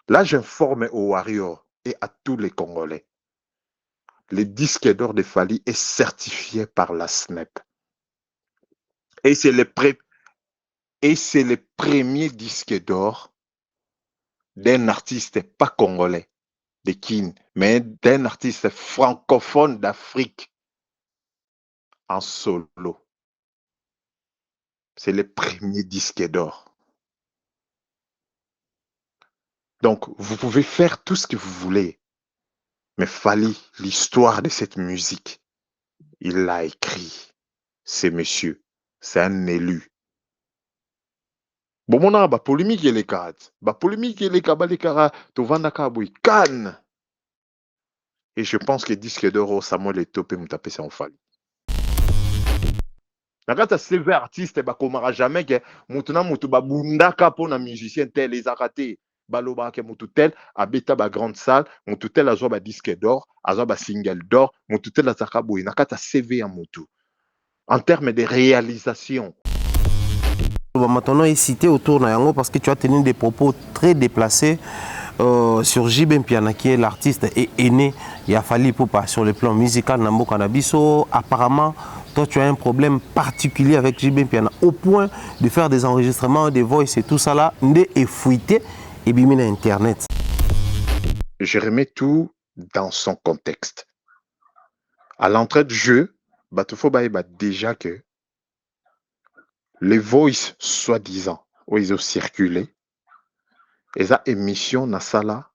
Là, j'informe aux Warriors et à tous les Congolais. Le disque d'or de Fally est certifié par la SNEP. Et c'est le premier disque d'or d'un artiste pas congolais de Kin, mais d'un artiste francophone d'Afrique en solo. C'est le premier disque d'or. Donc, vous pouvez faire tout ce que vous voulez, mais Fally, l'histoire de cette musique, il l'a écrit. C'est monsieur, c'est un élu. Bon, mon ba polémique les cartes, ba polémique les kabalekara, to vanda kaboui kan. Et je pense que disque d'or Samuel Eto'o peut me taper ça en Fally. Nakata CV artiste ba komara jamais que mutuna mutu ba bundaka pour na musicien tel les arrêtés. Baloba ke mutu tel abeta ba grande salle, mutu tel azwa ba disque d'or, azwa ba single d'or, mutu tel azaka boy. Nakata CV à mutu. En termes de réalisation. Maintenant est cité autour de Yango parce que tu as tenu des propos très déplacés sur JB Mpiana qui est l'artiste et aîné. Il a fallu pour pas sur le plan musical Nambo Kanabiso. Apparemment, toi tu as un problème particulier avec JB Mpiana au point de faire des enregistrements, des voices et tout ça là, et fouiller et biminer Internet. Je remets tout dans son contexte. À l'entrée du jeu, Batufo Baïba déjà que les voices soi-disant où ils ont circulé, et ça émission Nasala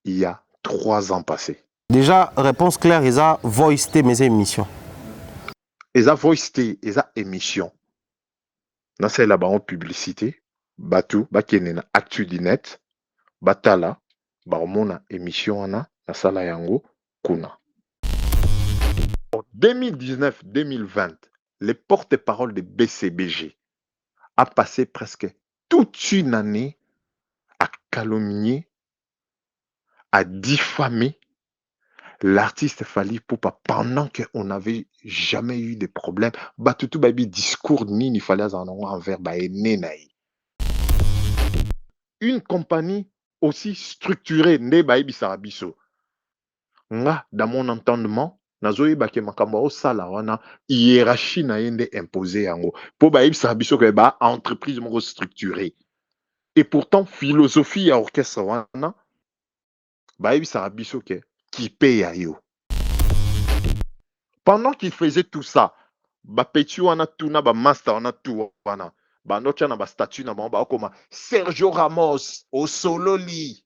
il y a 3 ans passés. Déjà, réponse claire, ils ont voice mes émissions. Ils ont voice ils ont émission. Nasala là-bas en publicité, Batu, Bakenena Actu Dinet, Batala, Barmona émission ana, Nasala Yango, Kuna. En 2019-2020, les porte-parole de BCBG a passé presque toute une année à calomnier, à diffamer l'artiste Fally Ipupa pendant qu'on n'avait jamais eu de problème. Batutu baby discours ni il fallait envers Baenenaï. Une compagnie aussi structurée, ne baby sarabiso. Nga, dans mon entendement, nazoyi bake makambo sala wana hiérarchie na yende imposé yango. Po baby sarabiso que ba entreprise moko structurée. Et pourtant philosophie à orchestre wana baby sarabiso que qui paye à yo. Pendant qu'il faisait tout ça, Bapetu wana tuna ba master wana tout wana. Ba notia na ba statut na ba comme Sergio Ramos au solo li.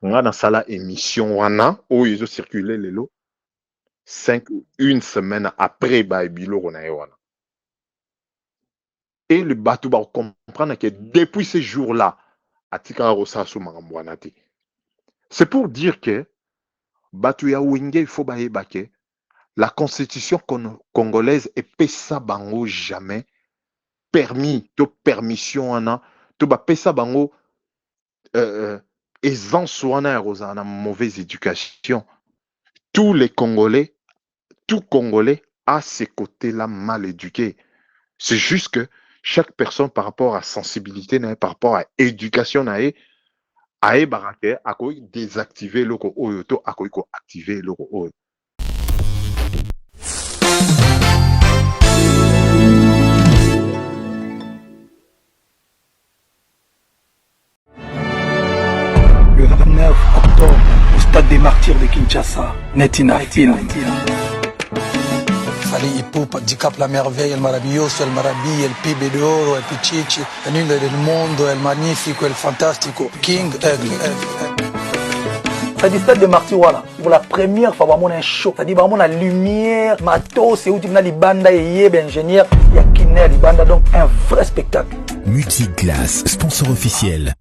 On a dans sala émission wana où ils ont circulé les lots 1 semaine après ba bilo wana wana. Et le bateau va comprendre que depuis ces jours-là, atika rosa sou makambo wana te. C'est pour dire que Batu ya wenge il faut baye la constitution congolaise est pesa bango jamais permis to permission ana to ba pesa bango aisance wana na mauvaise éducation. Tous les Congolais, tout Congolais a ses côtés-là mal éduqués. C'est juste que chaque personne par rapport à sensibilité, par rapport à éducation, aye barake akoy désactiver loko oyo to akoy ko activer loko oyo. Le 29 octobre, au stade des martyrs de Kinshasa, Netina Fina. Fally Ipupa, di Cap la Merveille, el maravilloso, el maravilla, el pibe de oro, el pichichi, el lindo del mundo, el magnifico, el fantastico, King Ugly. Ça dit stade des martyrs, voilà. Pour la première fois, on a un show. Ça dit vraiment la lumière, matos, c'est où tu as les bandes et les ingénieurs, il y a Kiné, les bandes, donc un vrai spectacle. Multiclass, sponsor officiel.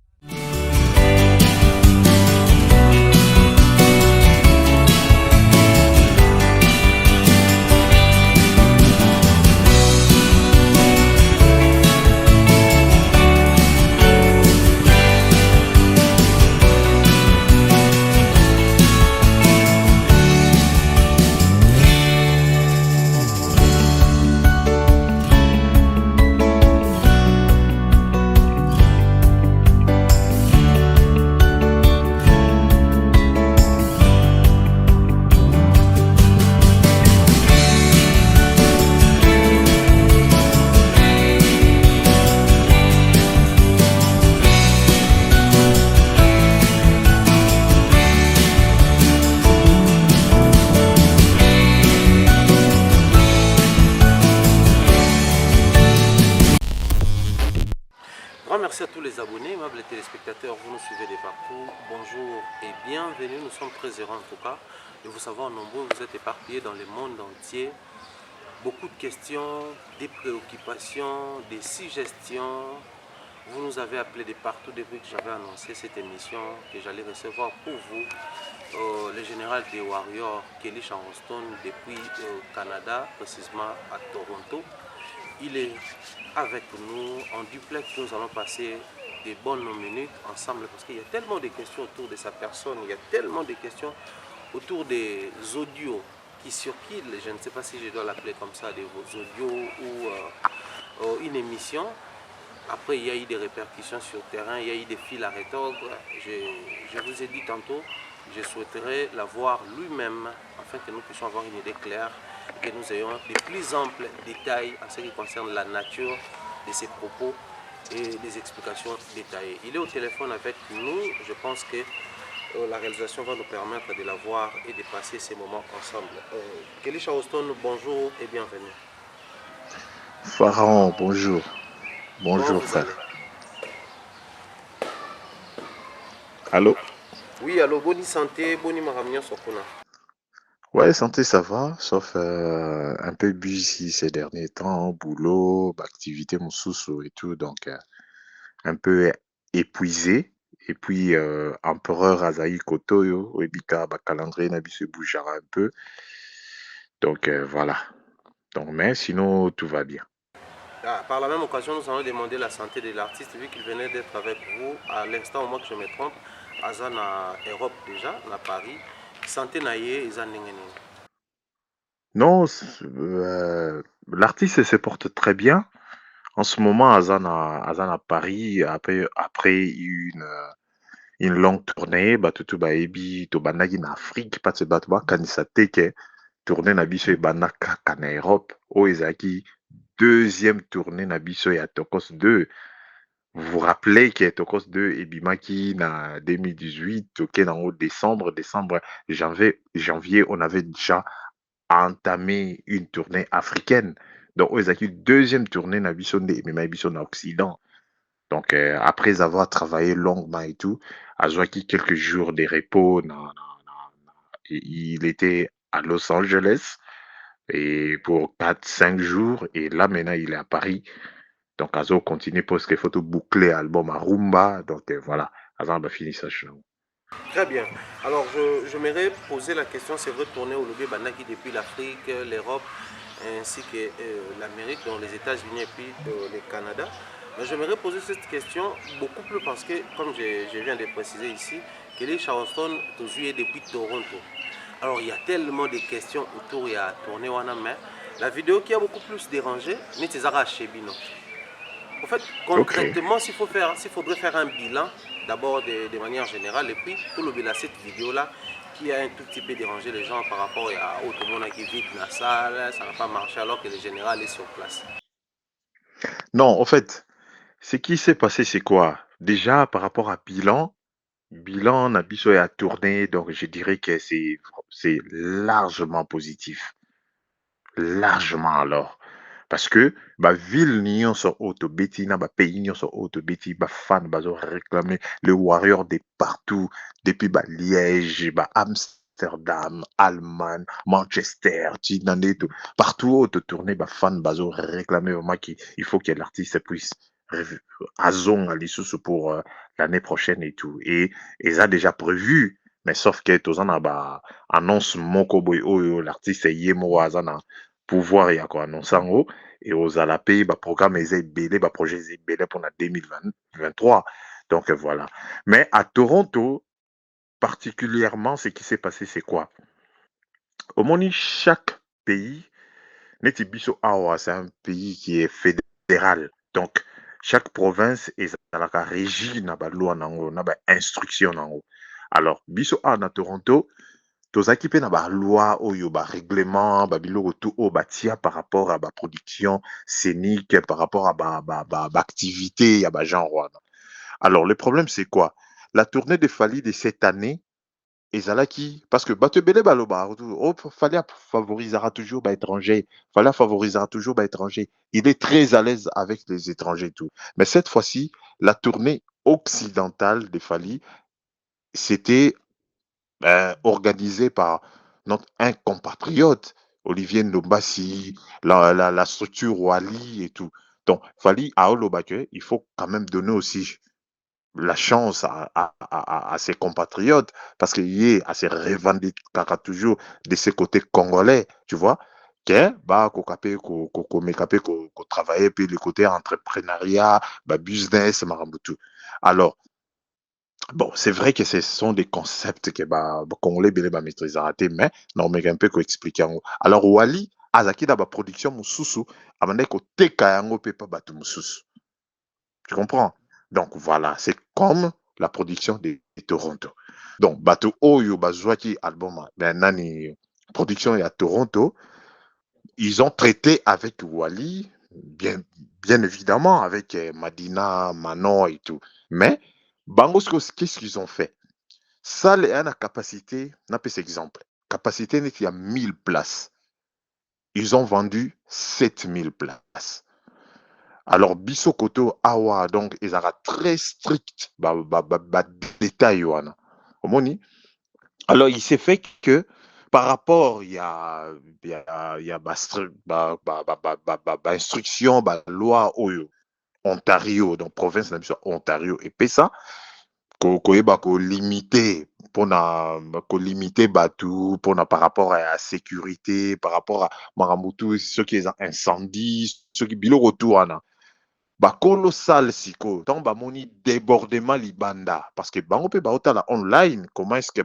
merci à tous les abonnés, aimables téléspectateurs, vous nous suivez de partout. Bonjour et bienvenue, nous sommes très heureux en tout cas de vous savoir nombreux, vous êtes éparpillés dans le monde entier. Beaucoup de questions, des préoccupations, des suggestions. Vous nous avez appelés de partout depuis que j'avais annoncé cette émission que j'allais recevoir pour vous le général des Warriors, Kelly Charleston, depuis Canada, précisément à Toronto. Il est avec nous en duplex. Nous allons passer des bonnes minutes ensemble parce qu'il y a tellement de questions autour de sa personne, il y a tellement de questions autour des audios qui circulent. Je ne sais pas si je dois l'appeler comme ça, des audios ou une émission. Après, il y a eu des répercussions sur le terrain, il y a eu des fils à retordre. Je vous ai dit tantôt, je souhaiterais l'avoir lui-même afin que nous puissions avoir une idée claire et que nous ayons de plus amples détails en ce qui concerne la nature de ses propos et des explications détaillées. Il est au téléphone avec nous. Je pense que la réalisation va nous permettre de l'avoir et de passer ces moments ensemble. Kelly Charleston, bonjour et bienvenue. Pharaon, bonjour. Bonjour, Comment vous frère. allez? Allô? Oui, allô, bonne santé, bonne maramia sokuna. Ouais, santé, ça va, sauf un peu busy ces derniers temps, boulot, activité, mon sous et tout, donc un peu épuisé. Et puis, Empereur Azaï Kotoyo, Ebika, calendrier Nabisu bougera un peu. Donc, voilà. Donc, mais sinon, tout va bien. Par la même occasion, nous allons demander la santé de l'artiste, vu qu'il venait d'être avec vous à l'instant, au moins que je me trompe, à en Europe déjà, à Paris. Santé naïe, ils en Non, l'artiste se porte très bien. En ce moment, Azan à Paris, après une longue tournée, batutu baebi, to banagi na Afrique, parce que batu bakanisa teke, tournée na biso ebanda kaka na Europe, oyo ezalaki deuxième tournée na biso ya Tokos 2. Vous vous rappelez que Tokos 2 ebimaki na 2018, toke nango décembre, janvier, on avait déjà entamé une tournée africaine. Donc, oyo ezalaki deuxième tournée na biso nde ememaki biso na Occident. Donc, après avoir travaillé longuement et tout, azwaki quelques jours de repos. Il était à Los Angeles et pour 4 5 jours. Et là, maintenant, il est à Paris. Donc, Azo continue parce qu'il faut tout boucler album à Rumba. Donc, voilà. Azan va finir sa show. Très bien. Alors, je m'aimerais poser la question, c'est vrai, tourner au lobby Banaki depuis l'Afrique, l'Europe, ainsi que l'Amérique, dont les États-Unis et puis le Canada. Mais j'aimerais poser cette question beaucoup plus parce que, comme je viens de préciser ici, Kelly Charleston est depuis Toronto. Alors, il y a tellement de questions autour, il y a tourné Wana, mais la vidéo qui a beaucoup plus dérangé, c'est Zara Chebino. En fait, concrètement, s'il faudrait faire un bilan, d'abord de manière générale, et puis tout le bilan de cette vidéo-là, qui a un tout petit peu dérangé les gens par rapport à tout le monde qui vide la salle, ça n'a pas marché alors que le général est sur place. Non, en fait, ce qui s'est passé, c'est quoi? Déjà, par rapport à bilan, Nabiso est à tourner, donc je dirais que c'est largement positif. Largement alors. Parce que ville nyonso auto beti na pays nyonso auto beti fan bazo réclamer le Warrior de partout depuis Liège, Amsterdam, Allemagne, Manchester, Tinane, tout partout auto tourner fan bazo réclamer vraiment qu'il faut que l'artiste puisse azon à l'issue pour l'année prochaine et tout. Et ça déjà prévu. Mais sauf que tous en a annonce moko boy oyo l'artiste yemo azana pouvoir ya ko annoncer en haut et aux alapé programme eza ebele projet eza ebele pour la 2023. Donc voilà. Mais à Toronto particulièrement, ce qui s'est passé c'est quoi? Au moins chaque pays neti biso awa, c'est un pays qui est fédéral. Donc chaque province ezalaka régie na ba loi nango na ba instruction nango. Alors biso a na Toronto tozalaki mpe na baloi oyo barèglement babiloko tout oyo batia par rapport à baproduction scénique, par rapport à baactivité ya bagenre wana. Alors le problème c'est quoi? La tournée de Fally de cette année ezalaki parce que bato ebele baloba fallait favoriser toujours étranger, fallait favoriser toujours étranger. Il est très à l'aise avec les étrangers et tout. Mais cette fois-ci, la tournée occidentale de Fally, c'était organisée par un compatriote, Olivier Ndombassi, la structure Wali et tout. Donc, Fally à Olobake, il faut quand même donner aussi la chance à ses compatriotes parce qu'il est assez revendiquera toujours de ses côtés congolais, tu vois, que bah ko travailler puis le côté entrepreneuriat, bah business marambutu. Alors bon, c'est vrai que ce sont des concepts que bah congolais bele ba maîtriser raté mais non mais un peu ko expliquer yango. Alors Wali azaki da ba production mususu abandai ko teka yango pe pa batu mususu. Tu comprends? Donc voilà, c'est comme la production de Toronto. Donc, bato Oyo Bazwaki album, ben nani production à Toronto, ils ont traité avec Wally, bien évidemment, avec Madina, Manon et tout. Mais, Bangosco, qu'est-ce qu'ils ont fait? Ça, il y a une capacité, n'a pas cet exemple. Capacité, il y a 1000 places. Ils ont vendu 7000 places. Alors, biso koto awa, donc, ils sont très stricts, détail, wana. Omoni. Alors, il s'est fait que, par rapport, il y a instruction, loi, Oyo, Ontario, donc, province, Ontario, et PESA, koyeba ko limiter, ko limiter batu, par rapport à la sécurité, par rapport à Maramutu, ceux qui ont incendie, ceux qui biloko retour, bakolo sale siko donc bamoni débordement libanda parce que bango pe baotala online comment est-ce que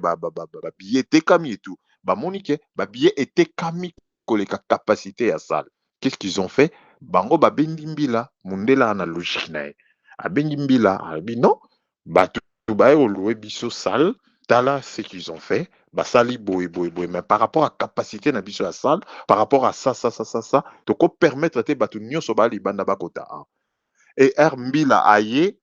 billet etekami et tout bamoni ke billet etekami koleka capacité à salle. Qu'est-ce qu'ils ont fait? Bango babendi mbila mundela na logique na ye abendi mbila abi non batu baye oloue biso salle tala ce qu'ils ont fait basali boye mais par rapport à capacité na biso ya salle par rapport à ça toko permettre te batu nyonso ba libanda bakota et Mbila aye,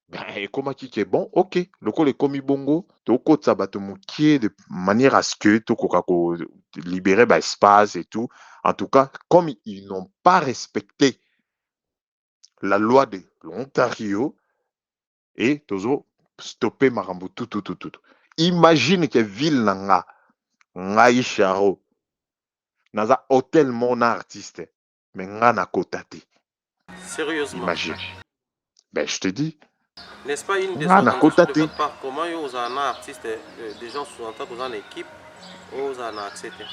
ben, ekomaki ke bon, ok, lokolo ekomi bongo, tokotisa bato mokie de manière à ce que tokoka ko libérer espace et tout. En tout cas, comme ils n'ont pas respecté la loi de l'Ontario, et tozo stopper marambo tout. Imagine que ville nanga, ngai charo, naza hôtel mon artiste, mais nga na kotati. Sérieusement. Imagine. Ben, je te dis. N'est-ce pas une Nga na décevance de kotati. votre part? Comment vous en avez artiste, des gens sous-entendent que vous en équipe, vous en avez accepté?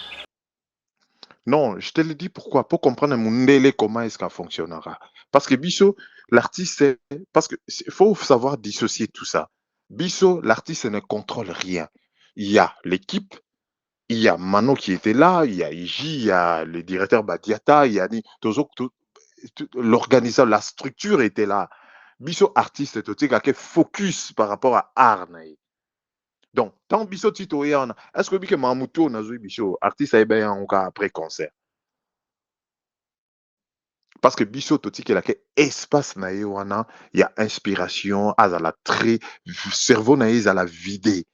Non, je te le dis pourquoi. Pour comprendre Mundele, comment est-ce qu'elle fonctionnera. Parce que Bisso, l'artiste, parce que faut savoir dissocier tout ça. Bisso, l'artiste ne contrôle rien. Il y a l'équipe, il y a Mano qui était là, il y a Iji, il y a le directeur Badiata, il y a l'organisateur, la structure était là. Bisso, artiste, tu sais, focus par rapport à Arnaï. Donc, tant biso tito yana, est-ce que bike mamuto na zui biso artiste a bien encore après concert? Parce que biso toti que la espace na wana, il y a inspiration, azala très cerveau na à la vide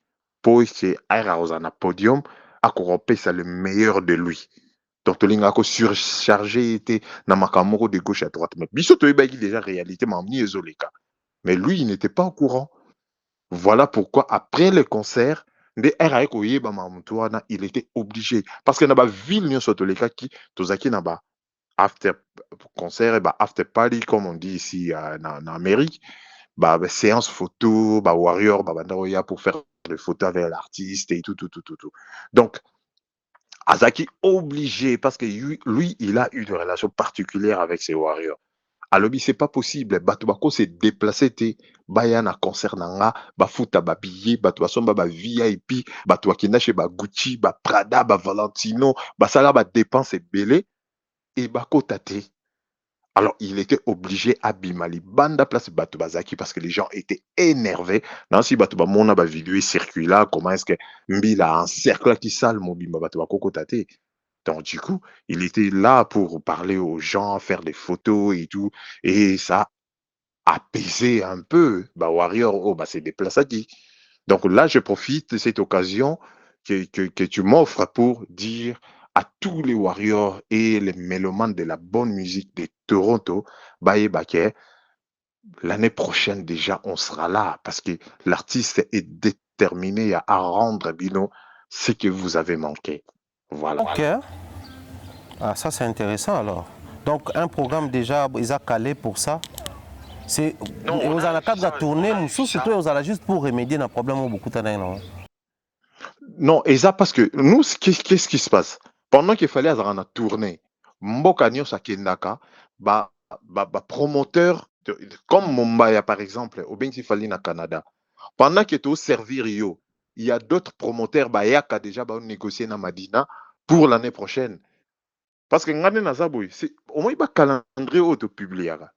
pour que aira na podium a corromper ça le meilleur de lui. Donc tolinga ko surchargé était na makamoko de gauche à droite. Mais biso to ebaki déjà réalité mamni ezoleka. Mais lui il n'était pas au courant. Voilà pourquoi, après le concert, il était obligé. Parce que dans la ville, nous sommes les cas qui, tozaki na ba after concert, after party, comme on dit ici en Amérique, séance photo, warrior, pour faire des photos avec l'artiste et tout. Donc, Azaki obligé, parce que lui, il a eu des relations particulières avec ses warriors. Alors, c'est pas possible. Bato bako se déplacer te baya na concert nanga, bafuta ba billet, bato basomba ba VIP, bato akenda chez ba Gucci, ba Prada, ba Valentino, basala ba dépenses belé et bako tate. Alors, il était obligé à bimali banda place bato bazaki parce que les gens étaient énervés. Dans si bato ba mona ba vidéo circule là, comment est-ce que mbila en cercle qui sale mobile bato bako tate. Donc, du coup, il était là pour parler aux gens, faire des photos et tout. Et ça apaisait un peu. Warrior, c'est déplacé. Donc là, je profite de cette occasion que tu m'offres pour dire à tous les warriors et les mélomanes de la bonne musique de Toronto, Baye Baké, l'année prochaine déjà, on sera là parce que l'artiste est déterminé à rendre Bino ce que vous avez manqué. Voilà. Ok. Ah, ça c'est intéressant alors. Donc un programme déjà, ils ont calé pour ça. C'est aux cadre de la tournée, surtout aux juste pour remédier à un problème où beaucoup de non. Non, et ça parce que nous, qu'est-ce qui se passe? Pendant qu'il fallait avoir une tournée, Mboka Nyos Kendaka, promoteur, comme Mumbaya par exemple, au Fali na Canada, pendant que tu servir yo, il y a d'autres promoteurs qui déjà négocié na Madina pour l'année prochaine. Parce que ngane na zaboy, c'est au moins ba calendrier où tu publieras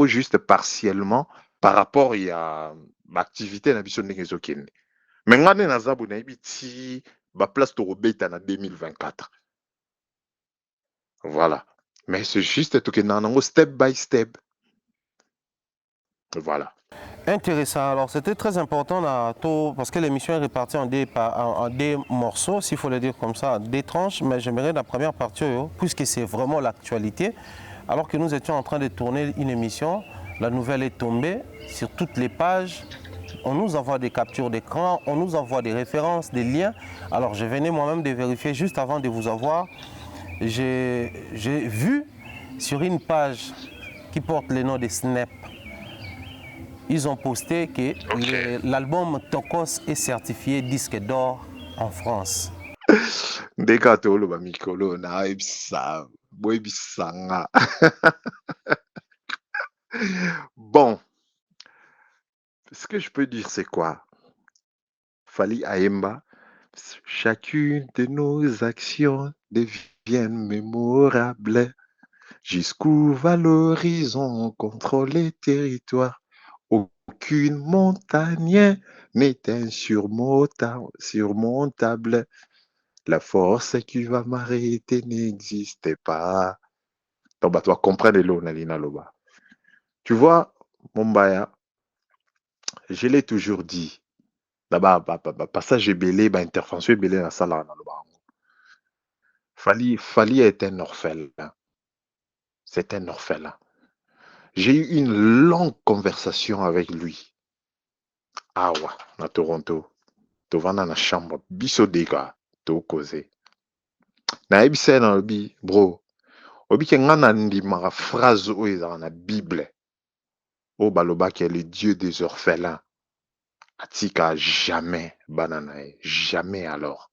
juste partiellement par rapport à l'activité na biso ndenge ezokende. Mais ngane na zaboy na yebi ti ba place to robeta na 2024. Voilà. Mais c'est juste que nanango step by step. Voilà. Intéressant. Alors, c'était très important parce que l'émission est répartie en des morceaux, s'il faut le dire comme ça, des tranches. Mais j'aimerais la première partie, puisque c'est vraiment l'actualité. Alors que nous étions en train de tourner une émission, la nouvelle est tombée sur toutes les pages. On nous envoie des captures d'écran, on nous envoie des références, des liens. Alors, je venais moi-même de vérifier juste avant de vous avoir. J'ai vu sur une page qui porte le nom de Snap. Ils ont posté que l'album Tokos est certifié disque d'or en France. Dekatolo ba mikolo na ebisa, boebisanga. Bon, ce que je peux dire c'est quoi? Fali Ayemba, chacune de nos actions deviennent mémorables. Jusqu'où va l'horizon, contrôle les territoires. Aucune montagne n'est insurmontable. La force qui va m'arrêter n'existe pas. Donc, tu vas comprendre l'eau, Nalina Loba. Tu vois, Mombaya, je l'ai toujours dit. Là-bas, passage belé, intervention belé dans la salle. Fali est un orphelin. C'est un orphelin. J'ai eu une longue conversation avec lui. Ah ouais, à Toronto. Tovana na chambre. Biso dega. To causer. Na ebise na obi, bro. Obi ke ngana ndimaka phrase oyo ezala na Bible. O baloba qui est le Dieu des orphelins. Atika jamais bananae. Jamais alors.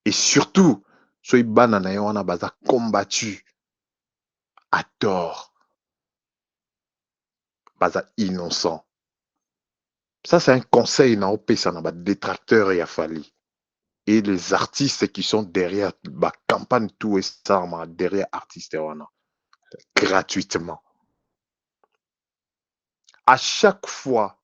Et surtout, soy bananae wana baza combattu à tort. Baza innocent. Ça, c'est un conseil na opesa na ba détracteurs et Fali. Et les artistes qui sont derrière la campagne tout et ça, derrière artistes gratuitement. À chaque fois,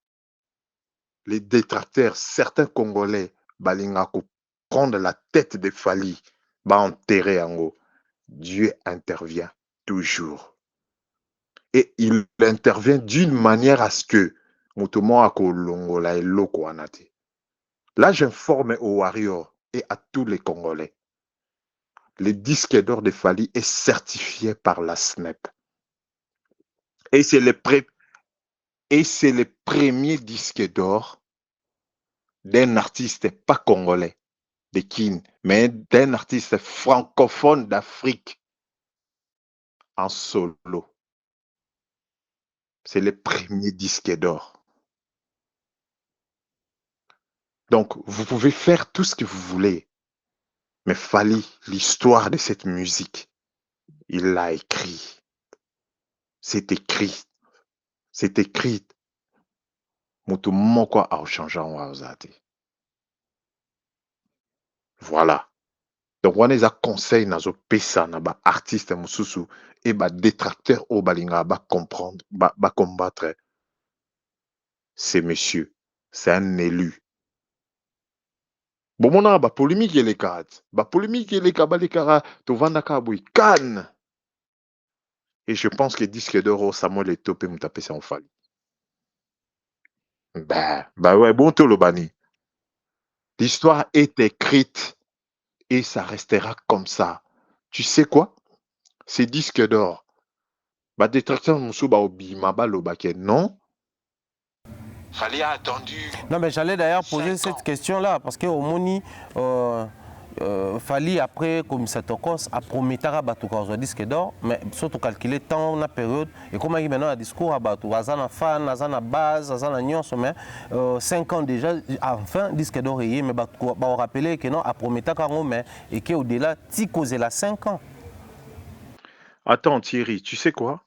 les détracteurs, certains Congolais, balingako prendre la tête de Fali, enterrer en haut. Dieu intervient toujours. Et il intervient d'une manière à ce que là, j'informe aux warriors et à tous les Congolais. Le disque d'or de Fali est certifié par la SNEP. Et c'est le premier disque d'or d'un artiste pas congolais de Kin, mais d'un artiste francophone d'Afrique en solo. C'est le premier disque d'or. Donc, vous pouvez faire tout ce que vous voulez. Mais Fali, l'histoire de cette musique, il l'a écrit. C'est écrit. C'est écrit. Mutumoko a changé en Wazate. Voilà. Donc, on a conseil dans le pesa na ba artiste mususu et ba détracteur au balinga ba comprendre, ba combattre. C'est monsieur. C'est un élu. Bon, on a ba polémique les cartes. Ba polémique les kabalikara, to vandaka boui kan. Et je pense que disque d'or Samuel est topé mutapé en Fali. Bah ouais, bon Tolobani. L'histoire est écrite et ça restera comme ça. Tu sais quoi? Ces disques d'or. Bah détraction musu ba obima ba lobake. Non. Fallait attendu Non, mais j'allais d'ailleurs poser 5 cette ans. question-là, parce que au Moni, Fali après comme ça tokos a promis à battre le disque d'or, mais surtout calculer temps la période et comment il maintenant un discours à battre, azana fan, azana base, azana nyons, mais 5 ans déjà, enfin disque d'or est mais bah on rappeler que non a promis à mais et que au-delà ti causé la 5 ans. Attends Thierry, tu sais quoi?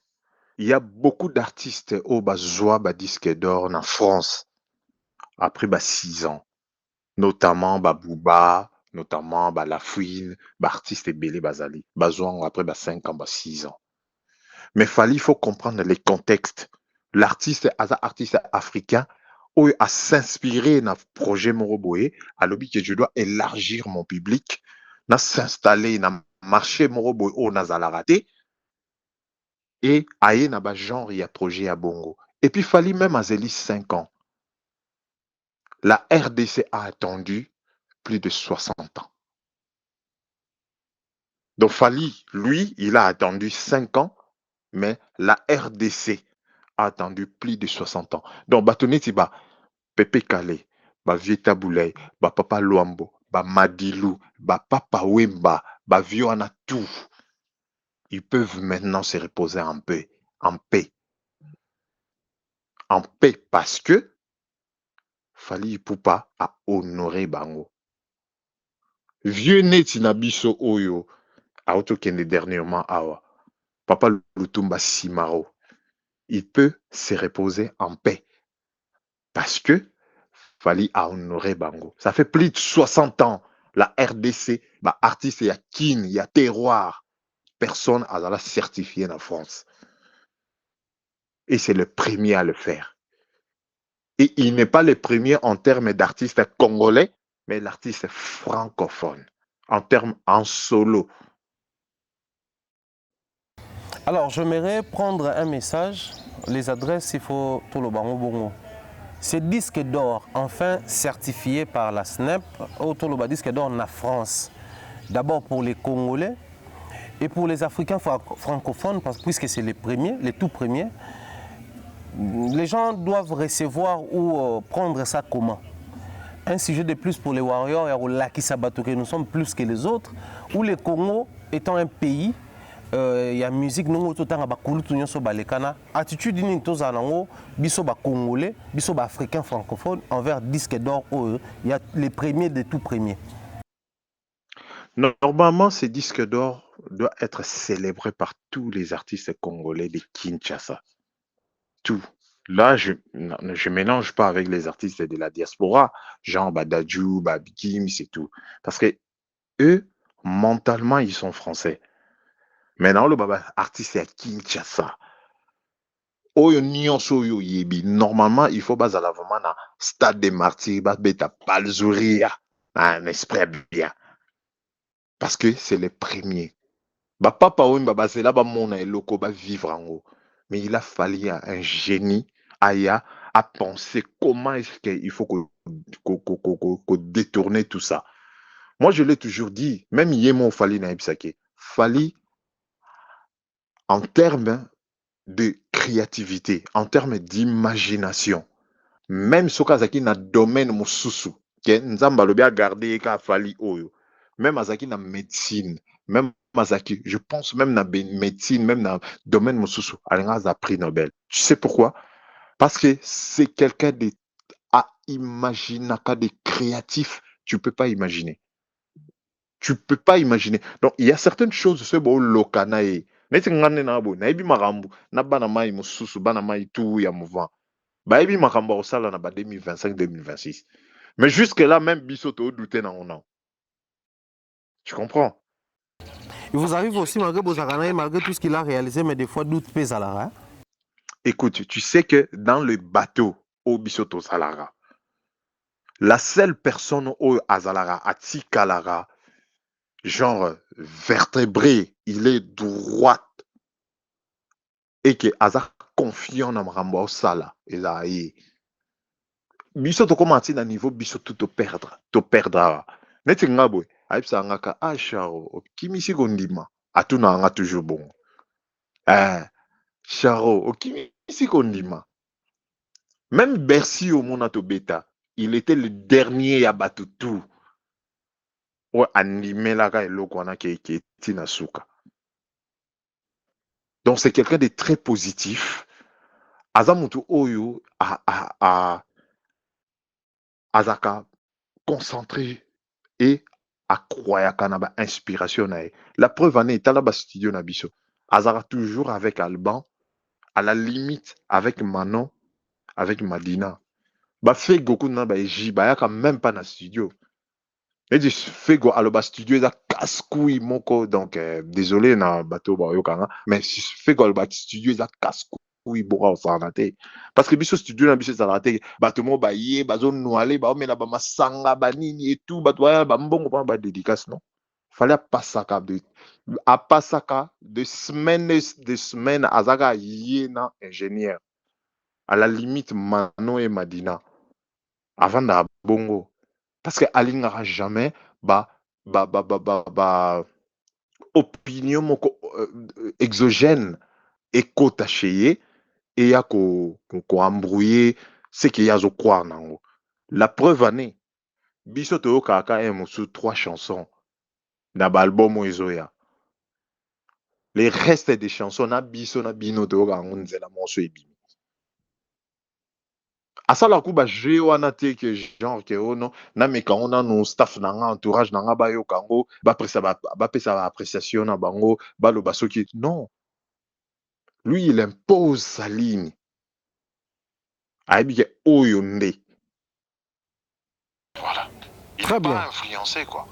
Il y a beaucoup d'artistes au Bazoa ba disque d'or en France après 6 ans. Notamment Booba, notamment Lafouine, artiste Ebele Bazali. Bazouan après 5 ans, 6 ans. Mais il faut comprendre les contextes. L'artiste, artiste africain, où a s'inspiré dans le projet Moroboé, à l'objet que je dois élargir mon public, n'a s'installer dans le marché Moroboé au Nazalaraté, et aïe n'a pas genre, il y a projet à Bongo. Et puis, fallait même à Zélis 5 ans. La RDC a attendu plus de 60 ans. Donc, Fali, lui, il a attendu 5 ans, mais la RDC a attendu plus de 60 ans. Donc, Batoné Tiba, Pepe Kale, Vieta Boulay, Papa Luambo, Madilou, Papa Wemba, Vioana, tout. Ils peuvent maintenant se reposer en paix. En paix. En paix parce que Fali Poupa a honoré Bango. Vieux Neti Nabiso Oyo, a autokende dernièrement awa. Papa Lutumba Simaro. Il peut se reposer en paix. Parce que Fali a honoré Bango. Ça fait plus de 60 ans. La RDC, artiste, il y a kin, il y a terroir. Personne n'a la certifié en France. Et c'est le premier à le faire. Et il n'est pas le premier en termes d'artiste congolais, mais l'artiste francophone. En termes en solo. Alors, j'aimerais prendre un message, les adresses, il faut tout le bango bongo. Ce disque d'or, enfin certifié par la SNEP, autour le disque d'or en France. D'abord pour les Congolais et pour les Africains francophones, puisque c'est les premiers, les tout premiers. Les gens doivent recevoir ou prendre ça comment? Un sujet de plus pour les Warriors et pour Laki Sabato, que nous sommes plus que les autres, où le Congo étant un pays, il y a musique nous tout temps ba kulutu nyoso balekana attitude ni toza nango biso ba congolais biso ba africain francophone envers disque d'or il y a les premiers de tout premiers. Normalement, ces disques d'or doivent être célébrés par tous les artistes congolais de Kinshasa. Tout. Là, je ne mélange pas avec les artistes de la diaspora, genre Dadju, Bikim, c'est tout. Parce que eux, mentalement, ils sont français. Maintenant, le artiste est à Kinshasa. Oyo nyonso oyo yebi. Normalement, il faut baser vraiment dans stade des martyrs, beta palzouria, un esprit bien. Parce que c'est les premiers. Papa Wimba, c'est là mon loko va vivre en haut. Mais il a fallu un génie Aya à penser comment est-ce qu'il faut qu'on détourne tout ça. Moi, je l'ai toujours dit, même Yémo Fali Naïbsake, Fali en termes de créativité, en termes d'imagination, même Sokazaki na domaine mosusu, que Nzamba le bien gardé ka Fali Oyo, même Azaki na médecine, même Mazaki, je pense même dans la médecine, même dans le domaine mosusu, a prix Nobel. Tu sais pourquoi? Parce que c'est quelqu'un de de créatif, tu peux pas imaginer. Tu peux pas imaginer. Donc, il y a certaines choses, ce beau lokana et neti ngane na bo na ibi makambu na bana mai mususu bana mai tout ya mouvement. Ba ibi makambu au sala na ba 2025-2026. Mais jusque là même biso to douter na on. Tu comprends? Il vous arrive aussi malgré Bozarana malgré tout ce qu'il a réalisé mais des fois doute pèse à la. Écoute, tu sais que dans le bateau au bisoto salara, la seule personne au azalara ati kalara genre vertébré, il est droite et que aza confiant dans Marambo Sala et là biso tokóma ti na niveau biso tu toperdre awa neti nga boye ayebisaka ngaka Charo okimisi kondima atunaka nga toujours bongo Charo okimisi kondima même Bercy omona tobeta il était le dernier ya bato tu oyo andimelaka eloko wana ke eti na suka. Donc c'est quelqu'un de très positif aza motu oyo azaka concentré et akroyaka na inspiration na ye. La preuve en est etala studio na biso azaka toujours avec Alban, à la limite avec Manon, avec Madina. Fait Goku na Eji bayaka même pas na studio. Et du Fego aloba studio eza casse-couille moko donc désolé na bateau ba yokanga mais Fego aloba studio eza casse-couille bora osana te parce que biso studio na biso ezala te bato mo ba ye bazo noale ba omena ba masanga ba nini et tout bato ba mbongo pa ba dédicace non fallait pasaka de semaines azaka ye na ingénieur à la limite Mano et Madina avant da bongo parce que alingara jamais opinion moko exogène ekota chez et ya ko embrouiller ce qu'il y a zo croire nango. La preuve en est biso to kaka sous 3 chansons na album ezoya. Les restes des chansons na biso na bino to ka nzela monso ebimi. Asala kuba jeu wana te que genre que ono na meka ona no staff na nga entourage na nga ba yo kango ba pesa ba appréciation na bango ba lo basoki non, lui il impose sa ligne ayebi ke oyo nde voilà il Très est bien. pas influencé quoi.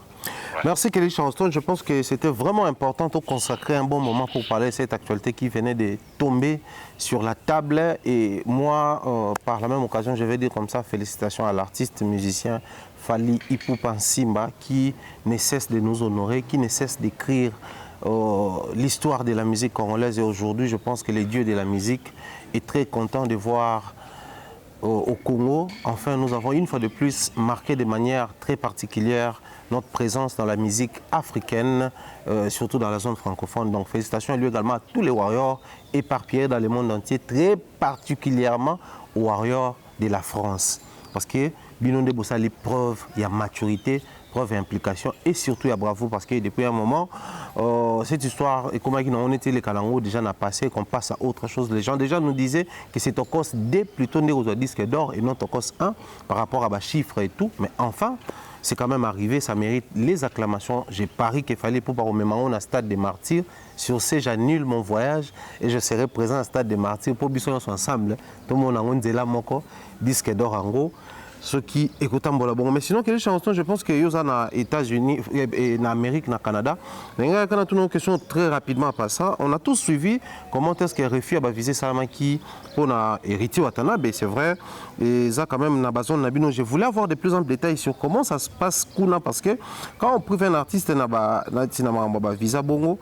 Merci Kelly Charleston. Je pense que c'était vraiment important de consacrer un bon moment pour parler de cette actualité qui venait de tomber sur la table. Et moi, par la même occasion, je vais dire comme ça, félicitations à l'artiste musicien Fally Ipupa Nsimba qui ne cesse de nous honorer, qui ne cesse d'écrire l'histoire de la musique congolaise. Et aujourd'hui, je pense que le dieu de la musique est très content de voir au Congo. Enfin, nous avons une fois de plus marqué de manière très particulière notre présence dans la musique africaine, surtout dans la zone francophone. Donc félicitations à lui également à tous les warriors éparpillés dans le monde entier, très particulièrement aux warriors de la France. Parce que Binonde Bossa, les preuves, il y a maturité, preuve et implication, et surtout il y a bravo parce que depuis un moment, cette histoire, et comme on était les Kalango, déjà n'a passé, qu'on passe à autre chose. Les gens déjà nous disaient que c'est Tokos 2 plutôt né aux disques d'or et non Tokos 1 par rapport à ma chiffre et tout. Mais enfin, c'est quand même arrivé, ça mérite les acclamations. J'ai pari qu'il fallait pour au moment où on a Stade des Martyrs. Sur ce, j'annule mon voyage et je serai présent à Stade des Martyrs pour bisous ensemble. Tout le monde a un là moko disque d'or en gros. Ceux qui écoutent bon. Mais sinon, quelle chanson, je pense que y a aux États-Unis et en Amérique, au Canada. Mais il y a une question très rapidement à ça. On a tous suivi comment est-ce que RFI a visé Salamaki pour hériter Watanabe, c'est vrai. Et ça, quand même, je voulais avoir de plus en détails sur comment ça se passe parce que quand on prive un artiste na visa bongo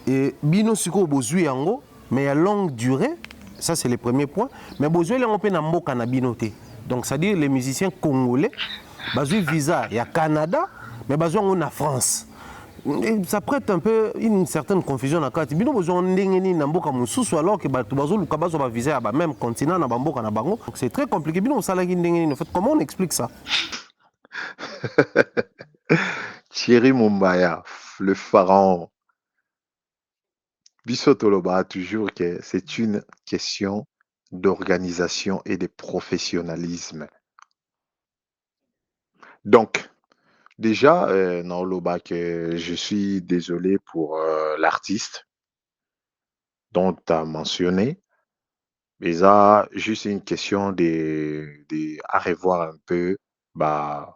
et bino siko bozui yango mais il y a longue durée, ça c'est le premier point. Mais bozui on peut na mboka na binoté. Donc, c'est-à-dire les musiciens congolais, ils ont visa, il y a Canada, mais ils ont en France. Et ça prête un peu une certaine confusion. Alors que ils ont visa à même continent, c'est très compliqué. Comment on explique ça? Thierry Mumbaya, le pharaon. Bissotoloba a toujours que c'est une question d'organisation et de professionnalisme. Donc, déjà, dans le bac, je suis désolé pour l'artiste dont tu as mentionné. Mais ça, juste une question à revoir un peu, à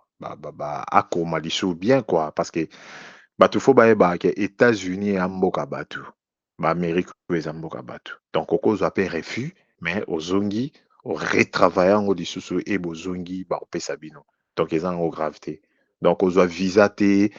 Komaliso bien, quoi. Parce que, tu faut que États-Unis et Mboka Batu, Amérique et Mboka Batu. Donc, au cause appel refus, mais aux zongi, au retravaillant au dissous et aux zongi, au Pesabino. Donc, ils ont une gravité. Donc, aux visaté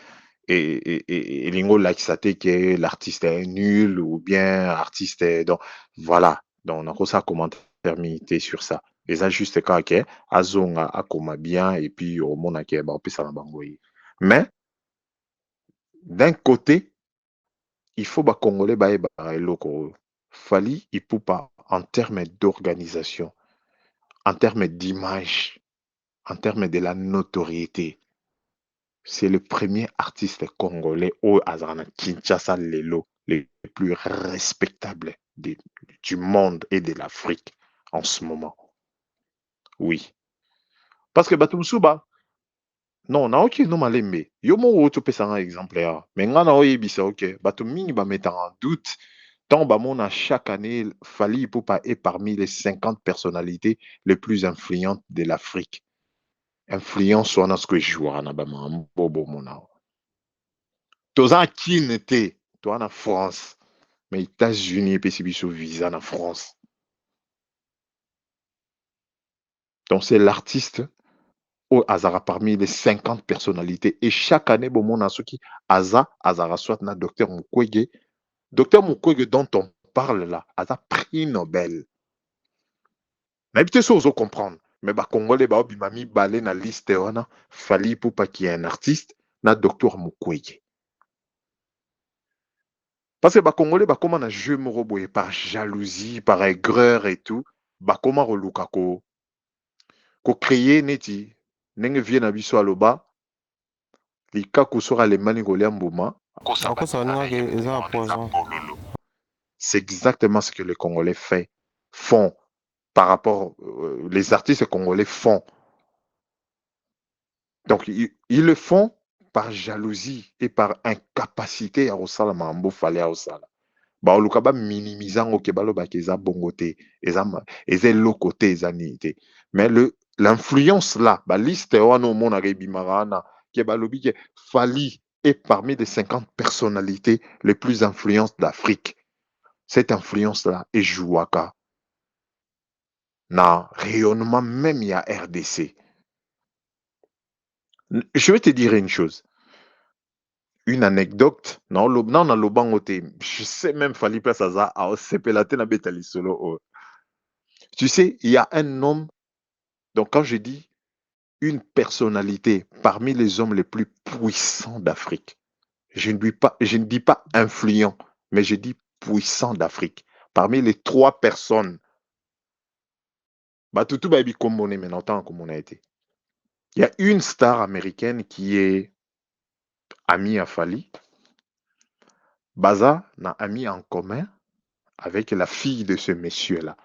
et lingo laxaté que l'artiste est nul ou bien artiste est. Donc, voilà. Donc, on a ça commentaire milité sur ça. eza juste kaka ke azonga akoma bien et puis omona ke baopesa na bango ye. Mais d'un côté, il faut bakongolais bayebaka eloko oyo Fally Ipupa en termes d'organisation, en termes d'image, en termes de la notoriété, c'est le premier artiste congolais au Azana Kinshasa Lelo, le plus respectable du monde et de l'Afrique en ce moment. Oui. Parce que Batumsuba, non, na ok, non malembe. Yo mo woto pesa un exemple ya. Mais nga na oyebisa ok. Batum mingi ba mettre en doute. Tant bamona chaque année, Fally Ipupa est parmi les 50 personnalités les plus influentes de l'Afrique. Influence wana ce que jouera na bama bobo mona. Toza kin te, toi na France, mais États-Unis et biso visa na France. Donc c'est l'artiste au Azara parmi les 50 personnalités et chaque année bon mon qui Azara soit na docteur Mukwege. Docteur Mukwege dont on parle là, Aza prix Nobel. Mais peut-être ça vous comprendre. Mais bah Congolais bah bimami balé na liste wana Fally Ipupa qui est un artiste na docteur Mukwege. Parce que bah Congolais bah comment na jeu moro boye par jalousie, par aigreur et tout, bah comment reluka ko créer neti ndenge vie na biso aloba likaku sera les manigolia mbuma. C'est exactement ce que les Congolais font par rapport les artistes congolais font. Donc ils le font par jalousie et par incapacité à osala mambo fallait osala. Ba oluka ba minimisant ke baloba ke za bongote, eza lokote eza nité. Mais l'influence là, ba liste wana mona rebimarana ke balobi ke Fally est parmi les 50 personnalités les plus influentes d'Afrique. Cette influence là est jouaka na rayonnement même il y a RDC. Je vais te dire une chose. Une anecdote. Non, on a lobangote. Je sais même Fally Place Aza a sepelate na betali solo. Tu sais, il y a un homme. Donc quand je dis une personnalité parmi les hommes les plus puissants d'Afrique, je ne dis pas influent, mais je dis puissant d'Afrique. Parmi les 3 personnes. Batutu Baby Komone, mais longtemps comme on a été. Il y a une star américaine qui est amie à Fally. Baza n'a ami en commun avec la fille de ce monsieur-là.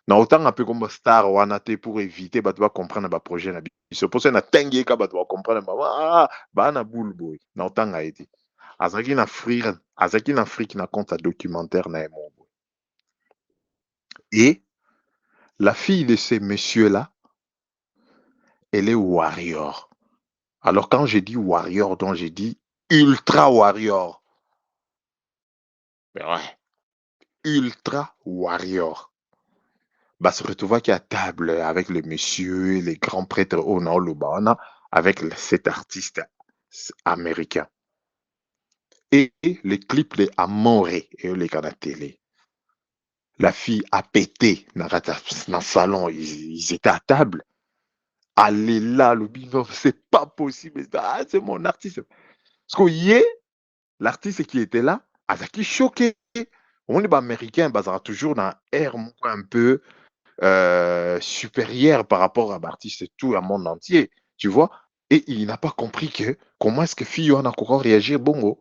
Na autant un peu comme star wanate pour éviter bah tu vas comprendre ba projet na biso pour ça na tengue ka bah tu vas comprendre bah na boule boy na autant a été azaki na Afrique na compte documentaire na mon boy. Et la fille de ce monsieur-là elle est warrior. Alors quand je dis warrior donc j'ai dit ultra warrior. Mais ouais, ultra warrior. Bah, se retrouver à table avec le monsieur, les grands prêtres au nord Lubana, avec cet artiste américain. Et les clips de Amore et les canaux télé. La fille a pété dans le salon, ils étaient à table. Allez là, le non, c'est pas possible. Ah, c'est mon artiste. Parce que hier, l'artiste qui était là, Azaki choqué. On est américain, bah, ça a toujours dans air un peu supérieur par rapport à l'artiste et tout, à monde entier, tu vois. Et il n'a pas compris que comment est-ce que Fio a encore réagi bongo.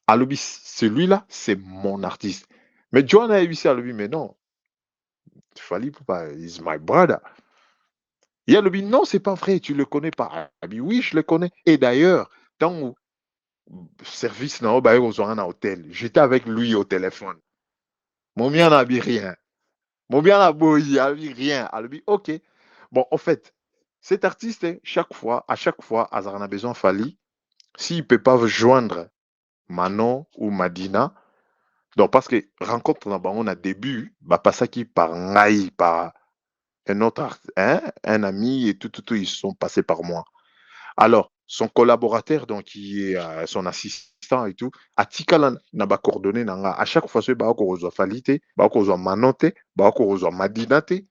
À l'obi, celui-là, c'est mon artiste. Mais John a eu ça à l'obi, mais non. Fally Ipupa, is my brother. Et à l'obi, non, c'est pas vrai, tu le connais pas. Ah, oui, je le connais. Et d'ailleurs, dans service na oba aux un hôtel, j'étais avec lui au téléphone. Mon mien n'a rien. Mon bien la boy, rien. Elle dit, ok. Bon, en fait, cet artiste, à chaque fois, Azar a besoin Fally. S'il ne peut pas joindre Manon ou Madina, donc parce que rencontre on a début, bah pas ça qui par Ngaï, par un autre, un ami et tout, ils sont passés par moi. Alors, son collaborateur, donc qui est son assistant et tout, a tikala na ba coordonné nanga. À chaque fois, c'est ba ko rezo Fally te, ba ko rezo Manon te, ba ko rezo Madina te.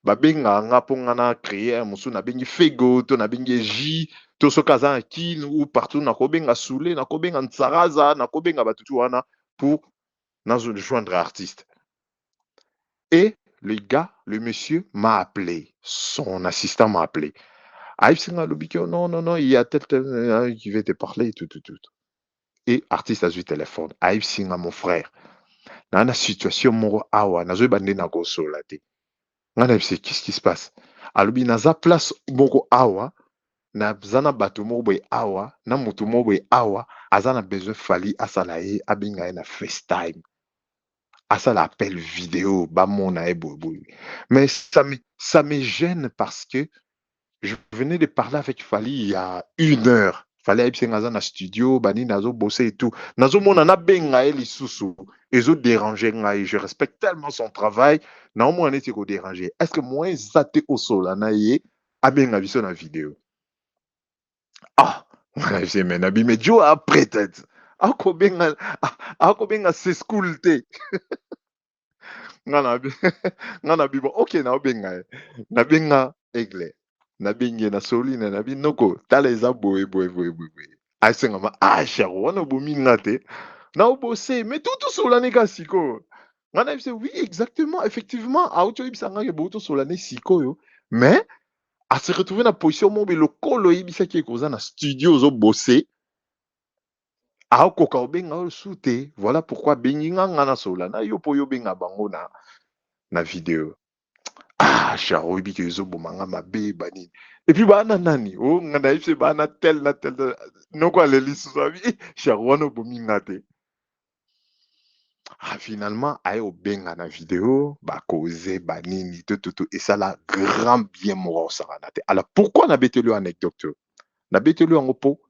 babenga nga mpo nga na créer mosusu nabengi fego to nabengi ji to soki aza na kine ou partout nakobenga sule nakobenga ntsaraza nakobenga batutu wana pour joindre artiste. Et le gars, le monsieur m'a appelé, son assistant m'a appelé. Aïe, non, non, non, il y a tel qui veut te parler, tout. Et artiste a eu téléphone. Aïe, mon frère. Dans la situation, moro awa, n'a pas bandé na go solate. Qu'est-ce qui se passe? Alors, dans la place, moro awa, na zana batu moro boy awa, na mutu moro boy awa, azana besoin fali asalaye, abinga na FaceTime. À ça l'appel vidéo, bah mon mais ça me gêne parce que je venais de parler avec Fali il y a 1 heure. Fali a été dans un studio, bani nazo bossé et tout. Nazo mon ana benga eli susu, ezo déranger ngai. Je respecte tellement son travail. Na mo ane ko déranger. Est-ce que moi zate au sol na ye abenga biso na vidéo? Ah, j'ai men abi mais Joe après tête. Ako benga c'est school te. Ngana bibo ok na obenga na benga aigle na benga na soline na binoko tala eza boye asenga ma charo wana bomi ngate na obose mais tout solane ka siko ngana bise oui exactement effectivement auto ibisanga ke boto solane siko yo mais à se retrouver na position mo be lokolo ibisa ki koza na studio zo bosser aokoka obenga osu te. Voilà pourquoi benginga ngana solana yo po yo benga bango na vidéo. Charo ibi ke zo bomanga mabe bani. Et puis bana nani oh ngana ipse bana tel no kwa le lisu sabi charo wana bominga te. Finalement aye obenga na vidéo ba causer banini tout et ça la grand bien moro saranate. Alors pourquoi na betelu anecdote? Na betelu en po